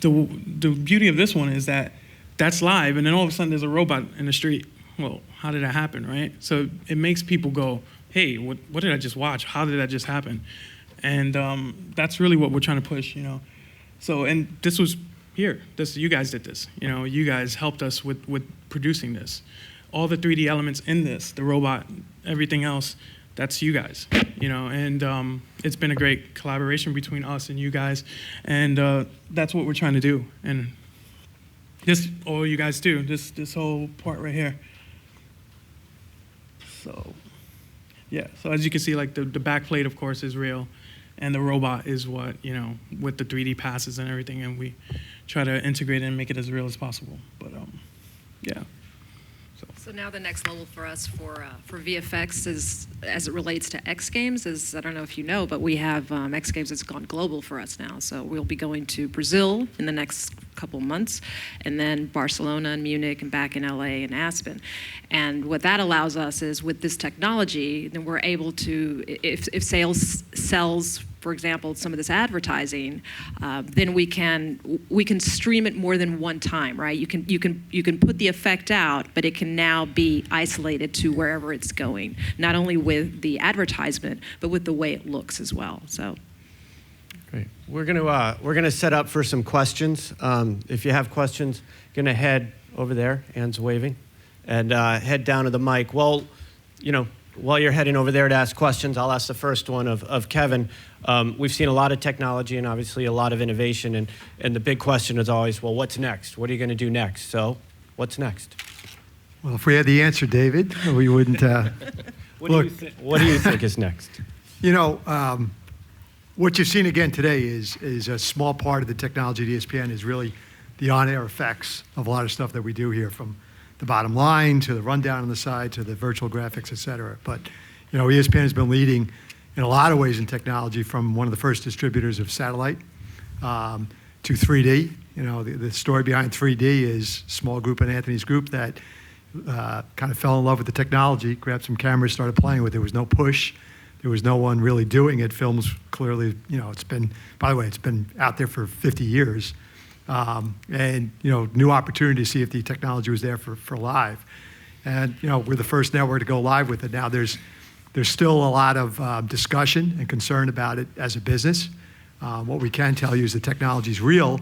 the beauty of this one is that that's live, and then all of a sudden there's a robot in the street. Well, how did that happen, right? So it makes people go, hey, what did I just watch? How did that just happen? And that's really what we're trying to push, you know. So, and this was here. You guys did this. You know, you guys helped us with producing this. All the 3D elements in this, the robot, everything else, that's you guys, you know. And it's been a great collaboration between us and you guys. And that's what we're trying to do. And this, all you guys do, this whole part right here. So, yeah. So as you can see, like the back plate, of course, is real. And the robot is what, you know, with the 3D passes and everything, and we try to integrate it and make it as real as possible. But, yeah. So now the next level for us for VFX is, as it relates to X Games, is, I don't know if you know, but we have X Games that's gone global for us now. So we'll be going to Brazil in the next couple months, and then Barcelona and Munich, and back in LA and Aspen. And what that allows us is, with this technology, then we're able to, if sales sells, for example, some of this advertising, then we can stream it more than one time, right? You can put the effect out, but it can now be isolated to wherever it's going, not only with the advertisement, but with the way it looks as well. So. Great. We're gonna set up for some questions. If you have questions, gonna head over there. Anne's waving, and head down to the mic. Well, you know, while you're heading over there to ask questions, I'll ask the first one of Kevin. We've seen a lot of technology and obviously a lot of innovation, and the big question is always, well, what's next? What are you going to do next? So, what's next? Well, if we had the answer, David, we wouldn't. What do you think is next? You know, what you've seen again today is a small part of the technology at ESPN is really the on-air effects of a lot of stuff that we do here, from the bottom line to the rundown on the side to the virtual graphics, et cetera. But, you know, ESPN has been leading in a lot of ways in technology, from one of the first distributors of satellite to 3D. You know, the story behind 3D is a small group in Anthony's group that kind of fell in love with the technology, grabbed some cameras, started playing with it. There was no push. There was no one really doing it. Films clearly, you know, it's been, by the way, it's been out there for 50 years. And, you know, new opportunity to see if the technology was there for live. And, you know, we're the first network to go live with it. Now, there's still a lot of discussion and concern about it as a business. What we can tell you is the technology is real.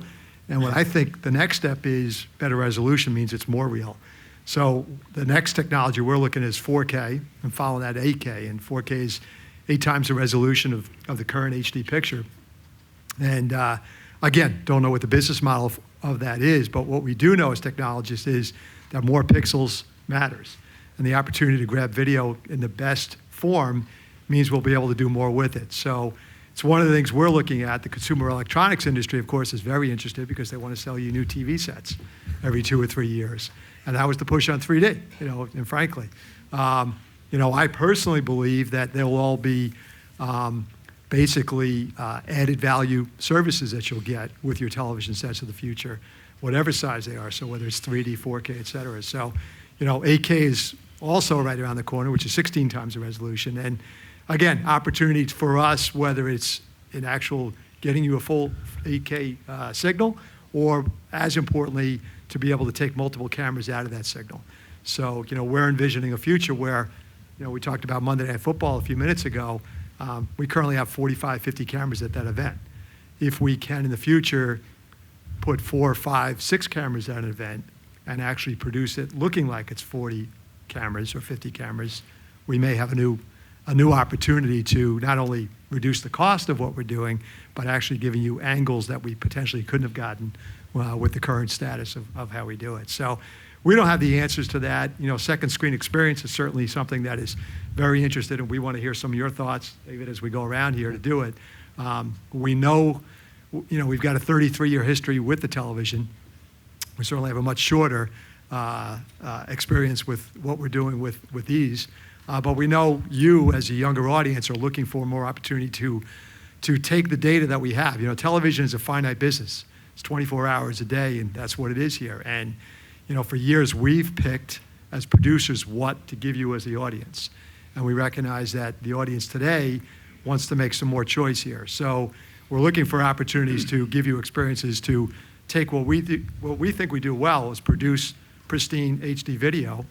And what I think the next step is better resolution means it's more real. So the next technology we're looking at is 4K and following that 8K. And 4K is 8 times the resolution of the current HD picture. And again, don't know what the business model of that is, but what we do know as technologists is that more pixels matters. And the opportunity to grab video in the best form means we'll be able to do more with it. So it's one of the things we're looking at. The consumer electronics industry, of course, is very interested because they want to sell you new TV sets every 2 or 3 years. And that was the push on 3D, you know, and frankly. You know, I personally believe that there will all be basically added value services that you'll get with your television sets of the future, whatever size they are. So whether it's 3D, 4K, et cetera. So, you know, 8K is also right around the corner, which is 16 times the resolution. And again, opportunities for us, whether it's in actual getting you a full 8K signal, or as importantly, to be able to take multiple cameras out of that signal. So, you know, we're envisioning a future where, you know, we talked about Monday Night Football a few minutes ago. We currently have 45, 50 cameras at that event. If we can, in the future, put 4, 5, 6 cameras at an event and actually produce it looking like it's 40 cameras or 50 cameras, we may have a new opportunity to not only reduce the cost of what we're doing, but actually giving you angles that we potentially couldn't have gotten with the current status of how we do it. So we don't have the answers to that. You know, second screen experience is certainly something that is very interested, and we want to hear some of your thoughts, David, as we go around here to do it. We know, you know, we've got a 33-year history with the television. We certainly have a much shorter experience with what we're doing with these. But we know you, as a younger audience, are looking for more opportunity to take the data that we have. You know, television is a finite business. It's 24 hours a day, and that's what it is here. And, you know, for years, we've picked, as producers, what to give you as the audience. And we recognize that the audience today wants to make some more choice here. So we're looking for opportunities to give you experiences to take what we think we do well is produce pristine HD video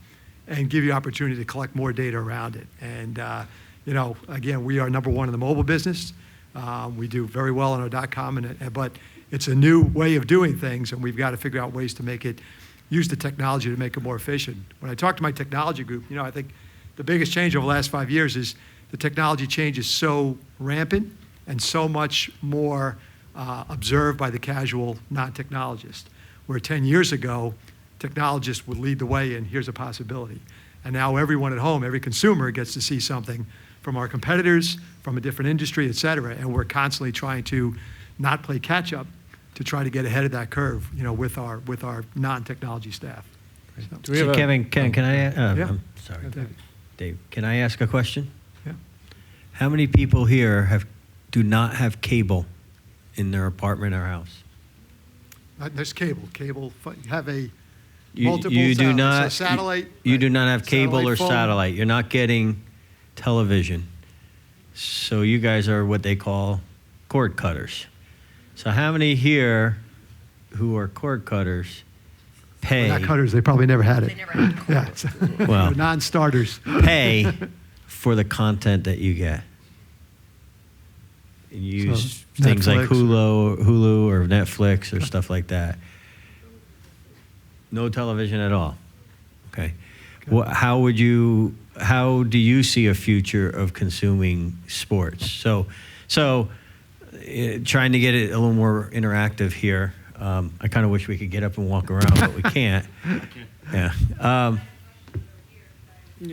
and give you opportunity to collect more data around it. And, you know, again, we are number one in the mobile business. We do very well on our .com, but it's a new way of doing things, and we've got to figure out ways to make it, use the technology to make it more efficient. When I talk to my technology group, you know, I think the biggest change over the last 5 years is the technology change is so rampant and so much more observed by the casual non-technologist, where 10 years ago, technologists would lead the way and here's a possibility. And now everyone at home, every consumer gets to see something from our competitors, from a different industry, et cetera, and we're constantly trying to not play catch up to try to get ahead of that curve, you know, with our non-technology staff. So Kevin, can I? Yeah. I'm sorry, Dave. Can I ask a question? Yeah. How many people here do not have cable in their apartment or house? There's cable. Cable. You have a multiple. You do not. So satellite. You do not have cable Satellite or phone. satellite. You're not getting television. So you guys are what they call cord cutters. So how many here who are cord cutters pay? Not cutters. They probably never had it. They never had cord. Yeah. Well, They're non-starters. pay for the content that you get. And you use So, things like Netflix Hulu or Netflix or stuff like that. No television at all. Okay. How do you see a future of consuming sports? So trying to get it a little more interactive here. I kind of wish we could get up and walk around, but we can't. Yeah.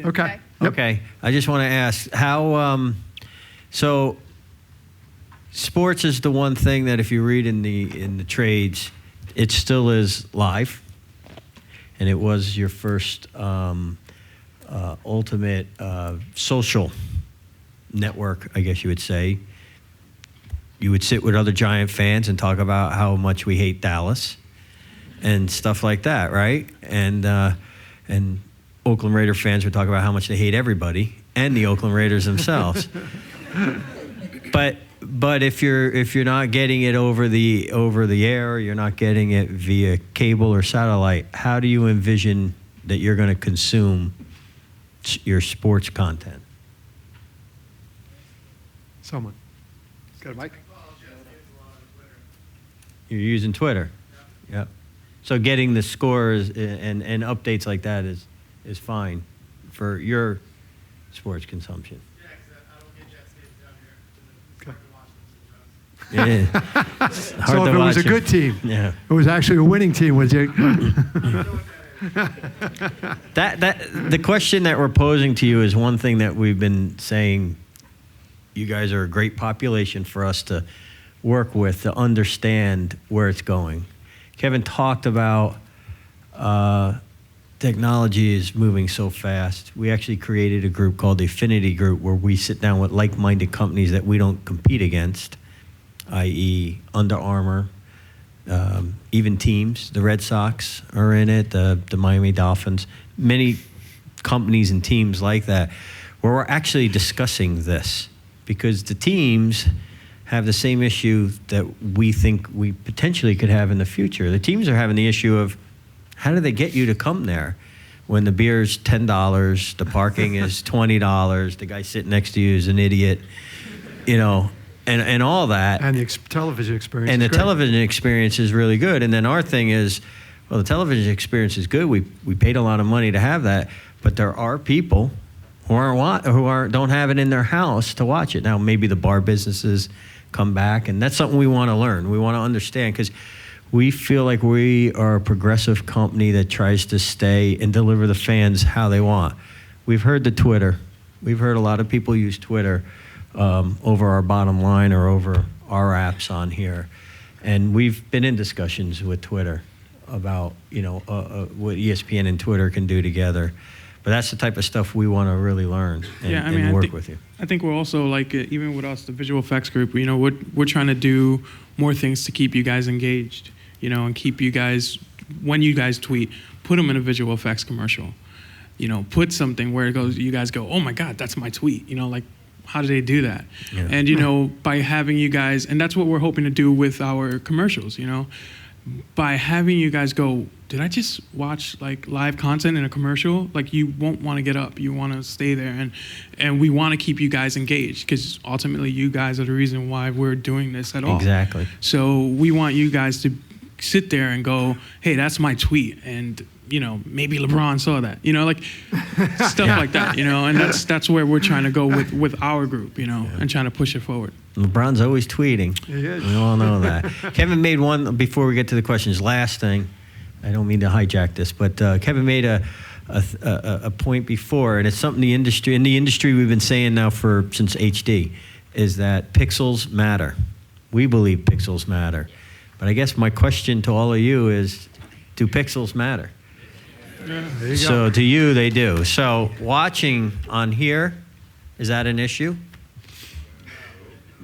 Okay. Okay. I just want to ask how. So, sports is the one thing that if you read in the trades, it still is live, and it was your first ultimate social network, I guess you would say. you would sit with other Giant fans and talk about how much we hate Dallas and stuff like that, right? And Oakland Raider fans would talk about how much they hate everybody and the Oakland Raiders themselves. But if you're not getting it over the air, or you're not getting it via cable or satellite, how do you envision that you're going to consume your sports content? Someone. Got a mic? You're using Twitter. Yep. So getting the scores and updates like that is fine for your sports consumption. Yeah. It's hard So to if it was watch a good team, yeah. it was actually a winning team, was it? The question that we're posing to you is one thing that we've been saying. You guys are a great population for us to work with to understand where it's going. Kevin talked about technology is moving so fast. We actually created a group called the Affinity Group where we sit down with like-minded companies that we don't compete against, i.e. Under Armour, even teams. The Red Sox are in it, the Miami Dolphins, many companies and teams like that, where we're actually discussing this because the teams have the same issue that we think we potentially could have in the future. The teams are having the issue of how do they get you to come there when the beer's $10, the parking is $20, the guy sitting next to you is an idiot, and all that. And the television experience. And is the great. television experience is really good. And then our thing is, well, the television experience is good. We paid a lot of money to have that, but there are people who don't have it in their house to watch it. Now, maybe the bar businesses come back, and that's something we want to learn. We want to understand because we feel like we are a progressive company that tries to stay and deliver the fans how they want. We've heard the Twitter. We've heard a lot of people use Twitter over our bottom line or over our apps on here. And we've been in discussions with Twitter about, what ESPN and Twitter can do together. But that's the type of stuff we want to really learn and work with you. I think we're also like, even with us, the visual effects group, we're trying to do more things to keep you guys engaged, and keep you guys, when you guys tweet, put them in a visual effects commercial. Put something where you guys go, oh my God, that's my tweet. How do they do that? Yeah. And, by having you guys, and that's what we're hoping to do with our commercials, by having you guys go, did I just watch live content in a commercial? You won't want to get up. You want to stay there. And we want to keep you guys engaged because ultimately you guys are the reason why we're doing this at all. Exactly. So we want you guys to sit there and go, hey, that's my tweet. And, maybe LeBron saw that, stuff like that, and that's where we're trying to go with our group, and trying to push it forward. LeBron's always tweeting. He is. We all know that. Kevin made one, before we get to the questions, last thing. I don't mean to hijack this, but Kevin made a point before, and it's something in the industry we've been saying now since HD, is that pixels matter. We believe pixels matter. But I guess my question to all of you is, do pixels matter? There you So go. to you, they do. So watching on here, is that an issue?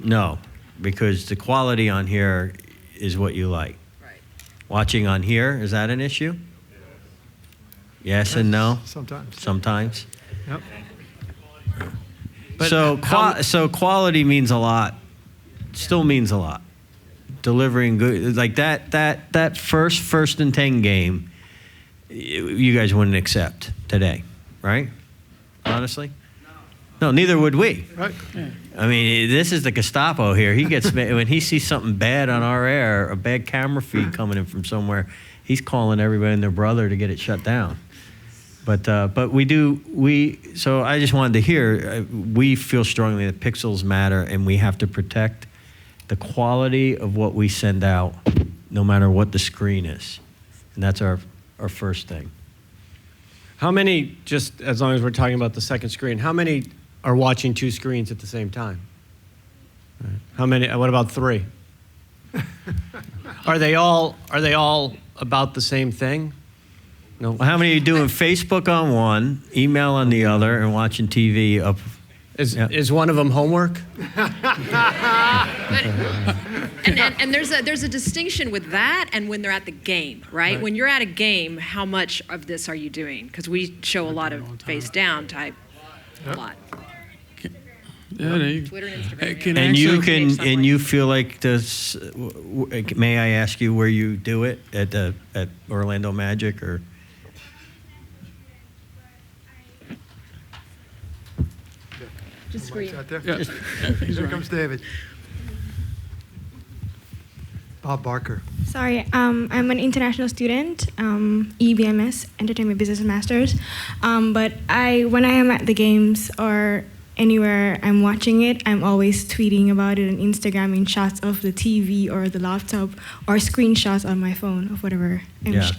No, because the quality on here is what you like. Right. Watching on here, is that an issue? Yes and no? Sometimes. Sometimes. Yep. But So quality means a lot. Still means a lot. Delivering good, like that first and 10 game, you guys wouldn't accept today, right? Honestly? No, neither would we. Right. I mean, this is the Gestapo here. He gets when he sees something bad on our air, a bad camera feed coming in from somewhere, he's calling everybody and their brother to get it shut down. But so I just wanted to hear, we feel strongly that pixels matter and we have to protect the quality of what we send out, no matter what the screen is. And that's our first thing. How many, just as long as we're talking about the second screen, how many are watching two screens at the same time? How many, what about three? Are they all about the same thing? No. Well, how many are you doing Facebook on one, email on the other, and watching TV up? Is one of them homework? And there's a distinction with that and when they're at the game, right? When you're at a game, how much of this are you doing? Because we show a lot of face down type, a lot. Yeah, there you Twitter and Instagram. And you feel like this. May I ask you where you do it at Orlando Magic or? Just scream. Out there. Here comes David. Bob Barker. Sorry, I'm an international student, EBMS, Entertainment Business Masters. But when I am at the games or anywhere I'm watching it, I'm always tweeting about it on Instagram in shots of the TV or the laptop or screenshots on my phone of whatever.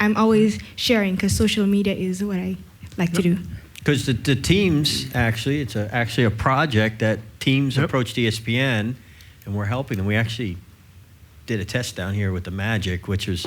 I'm always sharing because social media is what I like to do. Because the teams, actually, it's actually a project that teams approached ESPN, and we're helping them. We actually did a test down here with the Magic, which was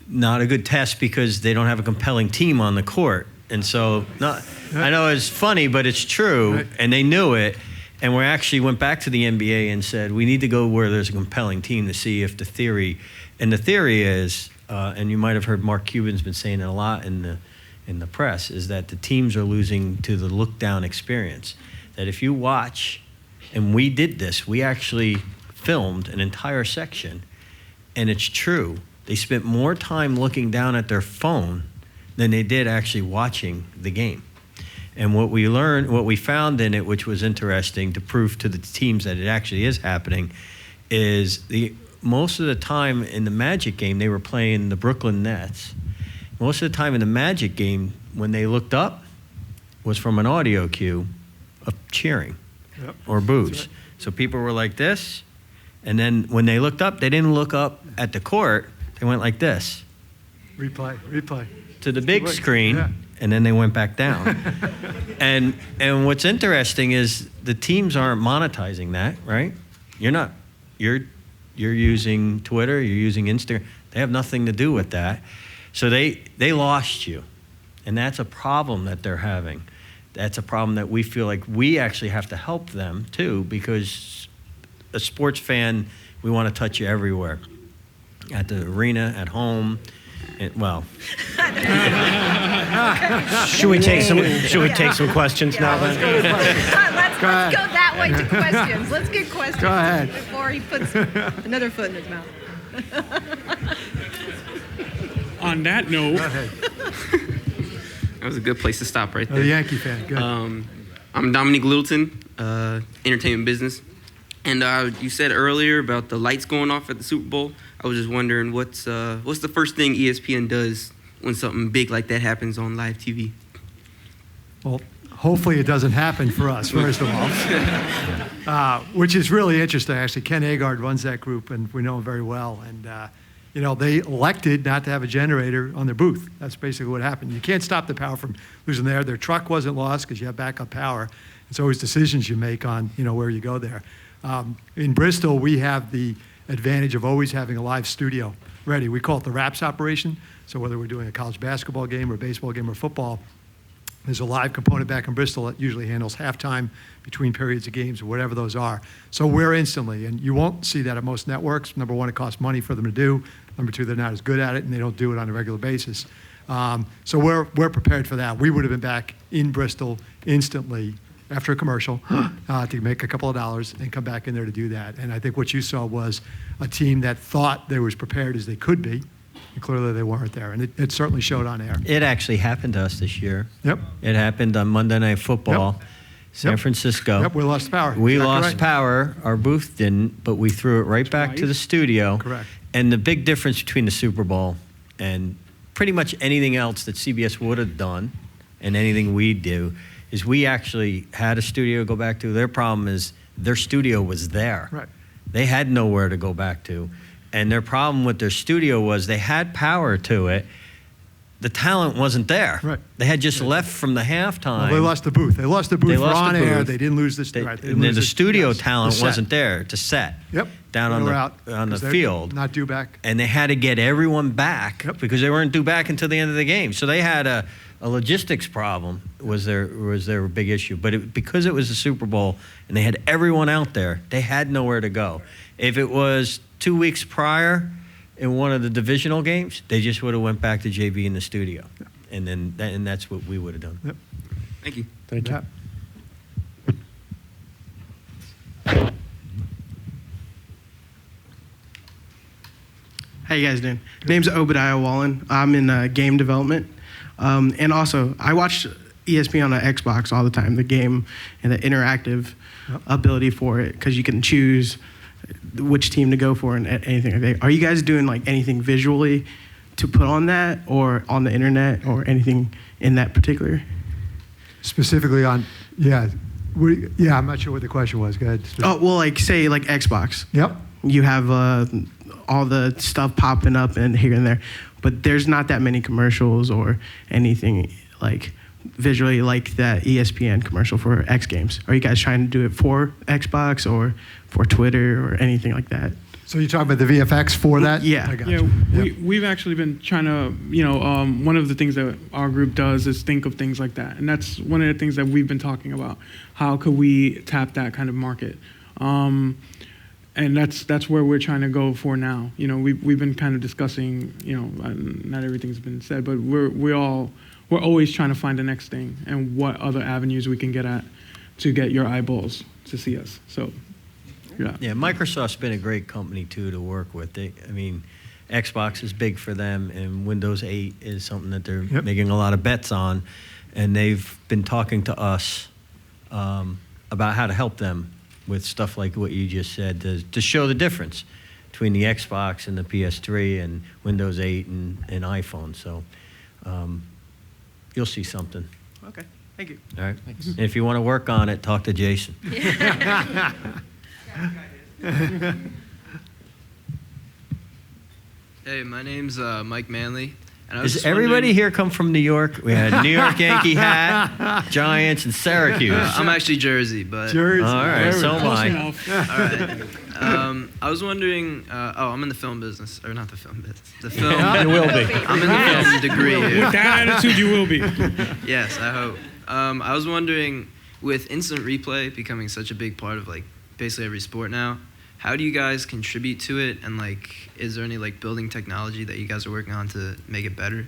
not a good test because they don't have a compelling team on the court. And so, I know it's funny, but it's true, and they knew it. And we actually went back to the NBA and said, we need to go where there's a compelling team to see if the theory is, and you might have heard Mark Cuban's been saying it a lot in the press, is that the teams are losing to the look-down experience. That if you watch, and we did this, we actually filmed an entire section, and it's true. They spent more time looking down at their phone than they did actually watching the game. And what we found in it, which was interesting to prove to the teams that it actually is happening, is most of the time in the Magic game, they were playing the Brooklyn Nets. Most of the time in the Magic game, when they looked up, was from an audio cue of cheering or boos. Right. So people were like this, and then when they looked up, they didn't look up at the court. They went like this. Replay. To the big screen, and then they went back down. and what's interesting is the teams aren't monetizing that, right? You're using Twitter, you're using Instagram. They have nothing to do with that. So they lost you. And that's a problem that they're having. That's a problem that we feel like we actually have to help them too, because a sports fan, we want to touch you everywhere. At the arena, at home, Should we take some questions now then? Let's go that way to questions. Let's get questions. Go ahead. Before he puts another foot in his mouth. On that note, that was a good place to stop right there. A Yankee fan, good. I'm Dominique Littleton, entertainment business. And you said earlier about the lights going off at the Super Bowl. I was just wondering, what's the first thing ESPN does when something big like that happens on live TV? Well, hopefully it doesn't happen for us, first of all, which is really interesting. Actually, Ken Agard runs that group, and we know him very well. And they elected not to have a generator on their booth. That's basically what happened. You can't stop the power from losing there. Their truck wasn't lost because you have backup power. It's always decisions you make on where you go there. In Bristol, we have the advantage of always having a live studio ready. We call it the wraps operation. So whether we're doing a college basketball game or baseball game or football, there's a live component back in Bristol that usually handles halftime, between periods of games, or whatever those are. So we're instantly, and you won't see that at most networks. Number one, it costs money for them to do. Number two, they're not as good at it, and they don't do it on a regular basis. So we're prepared for that. We would have been back in Bristol instantly after a commercial to make a couple of dollars and come back in there to do that. And I think what you saw was a team that thought they were as prepared as they could be, and clearly they weren't there. And it certainly showed on air. It actually happened to us this year. Yep. It happened on Monday Night Football, San Francisco. Yep, we lost power. We Exactly lost right. power. Our booth didn't, but we threw it right back to the studio. Correct. And the big difference between the Super Bowl and pretty much anything else that CBS would have done and anything we do is we actually had a studio to go back to. Their problem is their studio was there. Right. They had nowhere to go back to. And their problem with their studio was they had power to it. The talent wasn't there. Right. They had just left from the halftime. Well, they lost the booth. They lost the booth for on air. They didn't lose the right. The studio talent wasn't there to set. Yep. Down on the field. Not due back. And they had to get everyone back because they weren't due back until the end of the game. So they had a a logistics problem was their big issue. But because it was the Super Bowl and they had everyone out there, they had nowhere to go. If it was 2 weeks prior in one of the divisional games, they just would have went back to JB in the studio, and that's what we would have done. Yep. Thank you. Thank you. Yeah. How you guys doing? Name's Obadiah Wallen. I'm in game development. And also, I watch ESPN on the Xbox all the time, the game and the interactive ability for it, because you can choose which team to go for and anything like that. Are you guys doing like anything visually to put on that or on the internet or anything in that particular? Specifically on, yeah. I'm not sure what the question was. Go ahead. Oh, well, like say like Xbox. Yep. You have all the stuff popping up and here and there, but there's not that many commercials or anything like visually like that ESPN commercial for X Games. Are you guys trying to do it for Xbox or for Twitter or anything like that? So you're talking about the VFX for that? Yeah. I got Yeah, you. we've actually been trying to, one of the things that our group does is think of things like that. And that's one of the things that we've been talking about. How could we tap that kind of market? And that's where we're trying to go for now. We've been kind of discussing, not everything's been said, but we're always trying to find the next thing and what other avenues we can get at to get your eyeballs to see us. So, yeah. Yeah, Microsoft's been a great company too to work with. Xbox is big for them, and Windows 8 is something that they're making a lot of bets on, and they've been talking to us about how to help them with stuff like what you just said to show the difference between the Xbox and the PS3 and Windows 8 and iPhone. So you'll see something. Okay, thank you. All right. Thanks. And if you want to work on it, talk to Jason. Hey, my name's Mike Manley. And I was Does just everybody wondering- here come from New York? We had New York Yankee hat, Giants, and Syracuse. I'm actually Jersey, but... Jersey. All right, so am I. All right. I was wondering... I'm in the film business. Or not the film business. The film... You will be. I'm in the film degree here. With that attitude, you will be. Yes, I hope. I was wondering, with instant replay becoming such a big part of basically every sport now, how do you guys contribute to it, and is there any building technology that you guys are working on to make it better?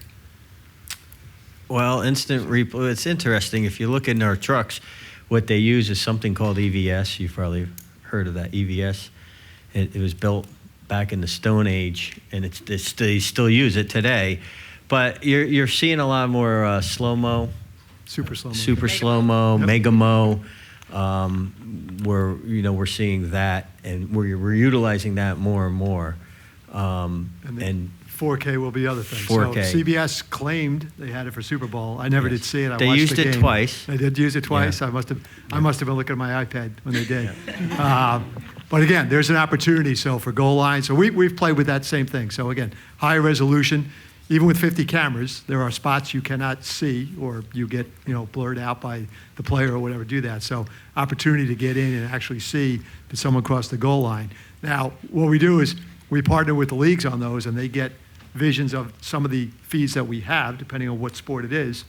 Well, instant replay, it's interesting. If you look in our trucks, what they use is something called EVS. You've probably heard of that, EVS. It was built back in the Stone Age, and they still use it today. But you're seeing a lot more slow-mo. Super slow-mo. Super slow-mo, Mega-mo. We're seeing that, and we're utilizing that more and more. And 4K will be the other thing. 4K. So CBS claimed they had it for Super Bowl. I never did see it. I They watched used the it game. twice. They did use it twice. Yeah. I must have been looking at my iPad when they did. But again, there's an opportunity. So for goal line, so we've played with that same thing. So again, high resolution. Even with 50 cameras, there are spots you cannot see, or you get blurred out by the player or whatever do that. So opportunity to get in and actually see did someone cross the goal line. Now, what we do is we partner with the leagues on those, and they get visions of some of the feeds that we have, depending on what sport it is,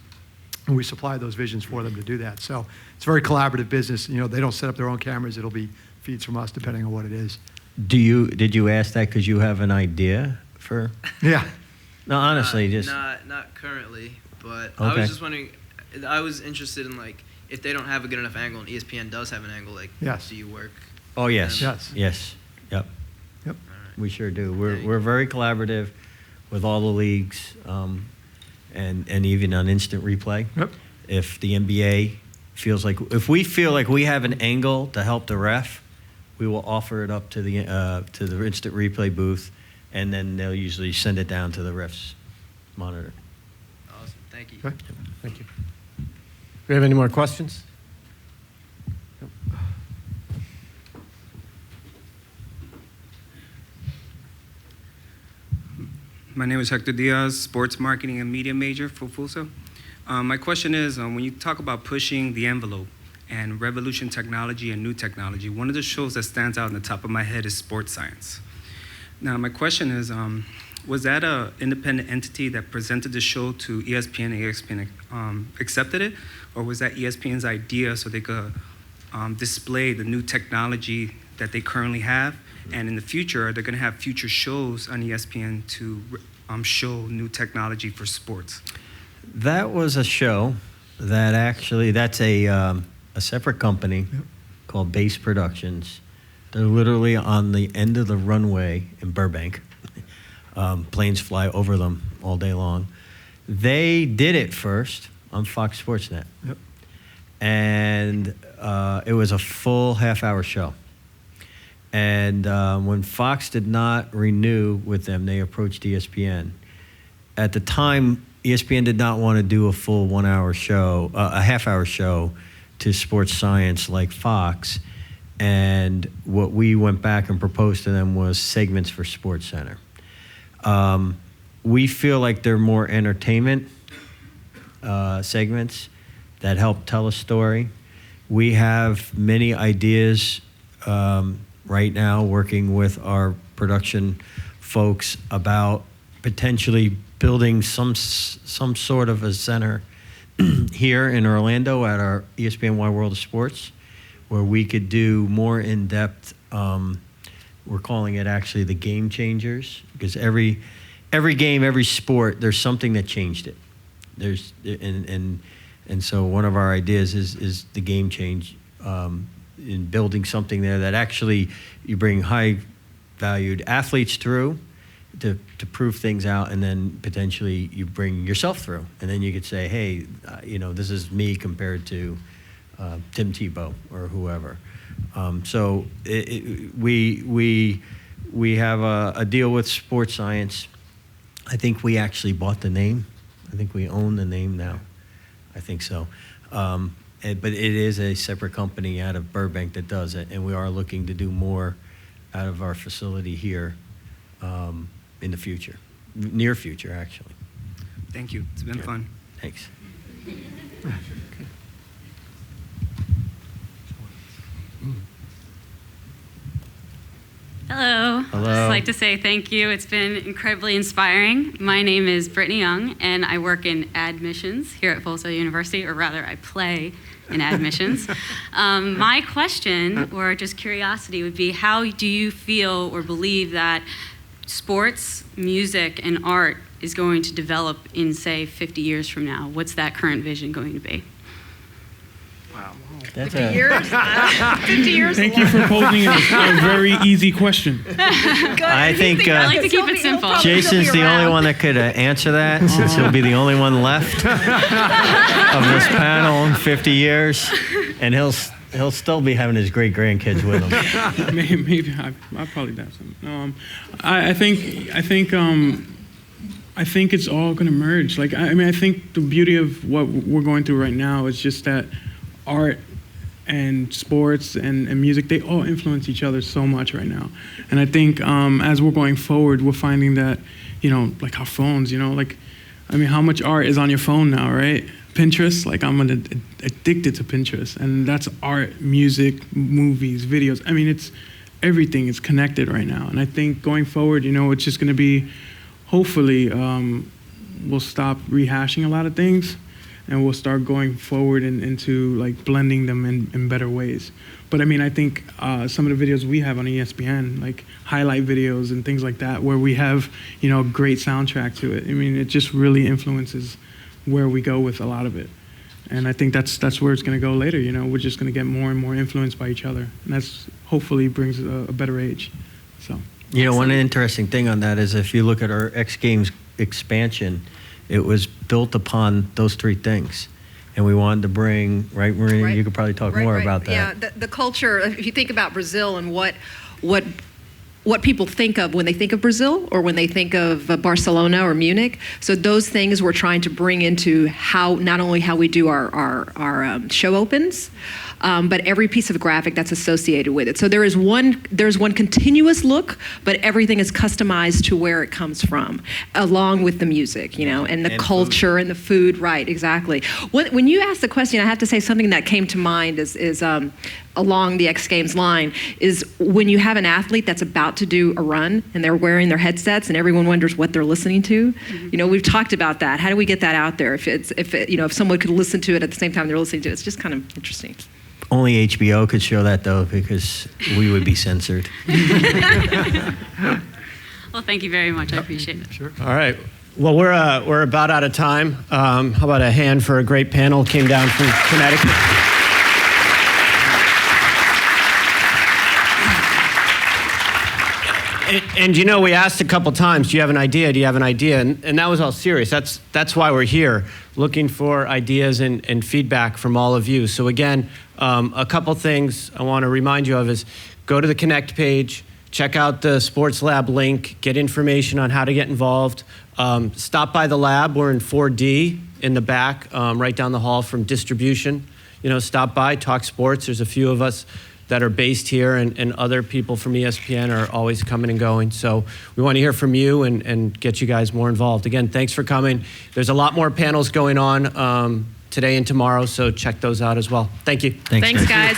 and we supply those visions for them to do that. So it's a very collaborative business. They don't set up their own cameras. It'll be feeds from us, depending on what it is. Did you ask that because you have an idea for? Yeah. No, honestly, just not currently, but Okay. I was just wondering. I was interested in if they don't have a good enough angle and ESPN does have an angle, Yes. do you work? Oh yes, Yes. yes, yep. Yep. We sure do. We're very collaborative with all the leagues, and even on instant replay. Yep. If the NBA if we feel like we have an angle to help the ref, we will offer it up to the instant replay booth, and then they'll usually send it down to the ref's monitor. Awesome. Thank you. Okay. Thank you. Do we have any more questions? My name is Hector Diaz, sports marketing and media major for FUSA. My question is, when you talk about pushing the envelope and revolution technology and new technology, one of the shows that stands out in the top of my head is Sports Science. Now, my question is, was that a independent entity that presented the show to ESPN and ESPN accepted it? Or was that ESPN's idea so they could display the new technology that they currently have? And in the future, they're going to have future shows on ESPN to show new technology for sports. That was a show that actually, that's a separate company called Base Productions. They're literally on the end of the runway in Burbank. Planes fly over them all day long. They did it first on Fox Sports Net. Yep. And it was a full half-hour show. And when Fox did not renew with them, they approached ESPN. At the time, ESPN did not want to do a full 1 hour show, a half-hour show to sports science like Fox. And what we went back and proposed to them was segments for SportsCenter. We feel like they're more entertainment segments that help tell a story. We have many ideas right now working with our production folks about potentially building some sort of a center here in Orlando at our ESPN Wide World of Sports, where we could do more in-depth, we're calling it actually the game changers, because every game, every sport, there's something that changed it. There's and so one of our ideas is the game change, in building something there that actually you bring high-valued athletes through to prove things out, and then potentially you bring yourself through, and then you could say, hey, this is me compared to Tim Tebow or whoever. So we have a deal with Sports Science. I think we actually bought the name. I think we own the name now. I think so. But it is a separate company out of Burbank that does it, and we are looking to do more out of our facility here in the future, near future, actually. Thank you. It's been fun. Thanks. Hello. Hello. I'd just like to say thank you. It's been incredibly inspiring. My name is Brittany Young, and I work in admissions here at Full Sail University, or rather, I play in admissions. My question, or just curiosity, would be how do you feel or believe that sports, music, and art is going to develop in, say, 50 years from now? What's that current vision going to be? That's 50 years? 50 years. Thank you for posing a very easy question. I think I like to keep it simple. Jason's the only one that could answer that, since he'll be the only one left of this panel in 50 years, and he'll still be having his great grandkids with him. Maybe I'll probably have some. I think it's all going to merge. Like I think the beauty of what we're going through right now is just that art and sports and music, they all influence each other so much right now. And I think as we're going forward, we're finding that, like our phones, how much art is on your phone now, right? Pinterest, like I'm addicted to Pinterest, and that's art, music, movies, videos. It's everything is connected right now. And I think going forward, it's just going to be, hopefully, we'll stop rehashing a lot of things, and we'll start going forward into like blending them in better ways. But I think some of the videos we have on ESPN, like highlight videos and things like that, where we have a great soundtrack to it. It just really influences where we go with a lot of it. And I think that's where it's going to go later. We're just going to get more and more influenced by each other, and that's hopefully brings a better age. So. One interesting thing on that is if you look at our X Games expansion, it was built upon those three things. And we wanted to bring, right, Marina? Right. You could probably talk more about that. Yeah, the culture, if you think about Brazil and what people think of when they think of Brazil or when they think of Barcelona or Munich, so those things we're trying to bring into how, not only how we do our show opens, but every piece of graphic that's associated with it. So there's one continuous look, but everything is customized to where it comes from, along with the music, and the culture and the food. Right, exactly. When you asked the question, I have to say something that came to mind is along the X Games line is when you have an athlete that's about to do a run and they're wearing their headsets and everyone wonders what they're listening to. We've talked about that. How do we get that out there? If someone could listen to it at the same time they're listening to it, it's just kind of interesting. Only HBO could show that, though, because we would be censored. Well, thank you very much. I appreciate it. Sure. All right. Well, we're about out of time. How about a hand for a great panel came down from Connecticut? And we asked a couple times, do you have an idea? Do you have an idea? And that was all serious. That's why we're here, looking for ideas and feedback from all of you. So again, a couple things I want to remind you of is go to the Connect page, check out the Sports Lab link, get information on how to get involved. Stop by the lab. We're in 4D in the back, right down the hall from distribution. Stop by, talk sports. There's a few of us that are based here, and other people from ESPN are always coming and going. So we want to hear from you and get you guys more involved. Again, thanks for coming. There's a lot more panels going on today and tomorrow, so check those out as well. Thank you. Thanks guys.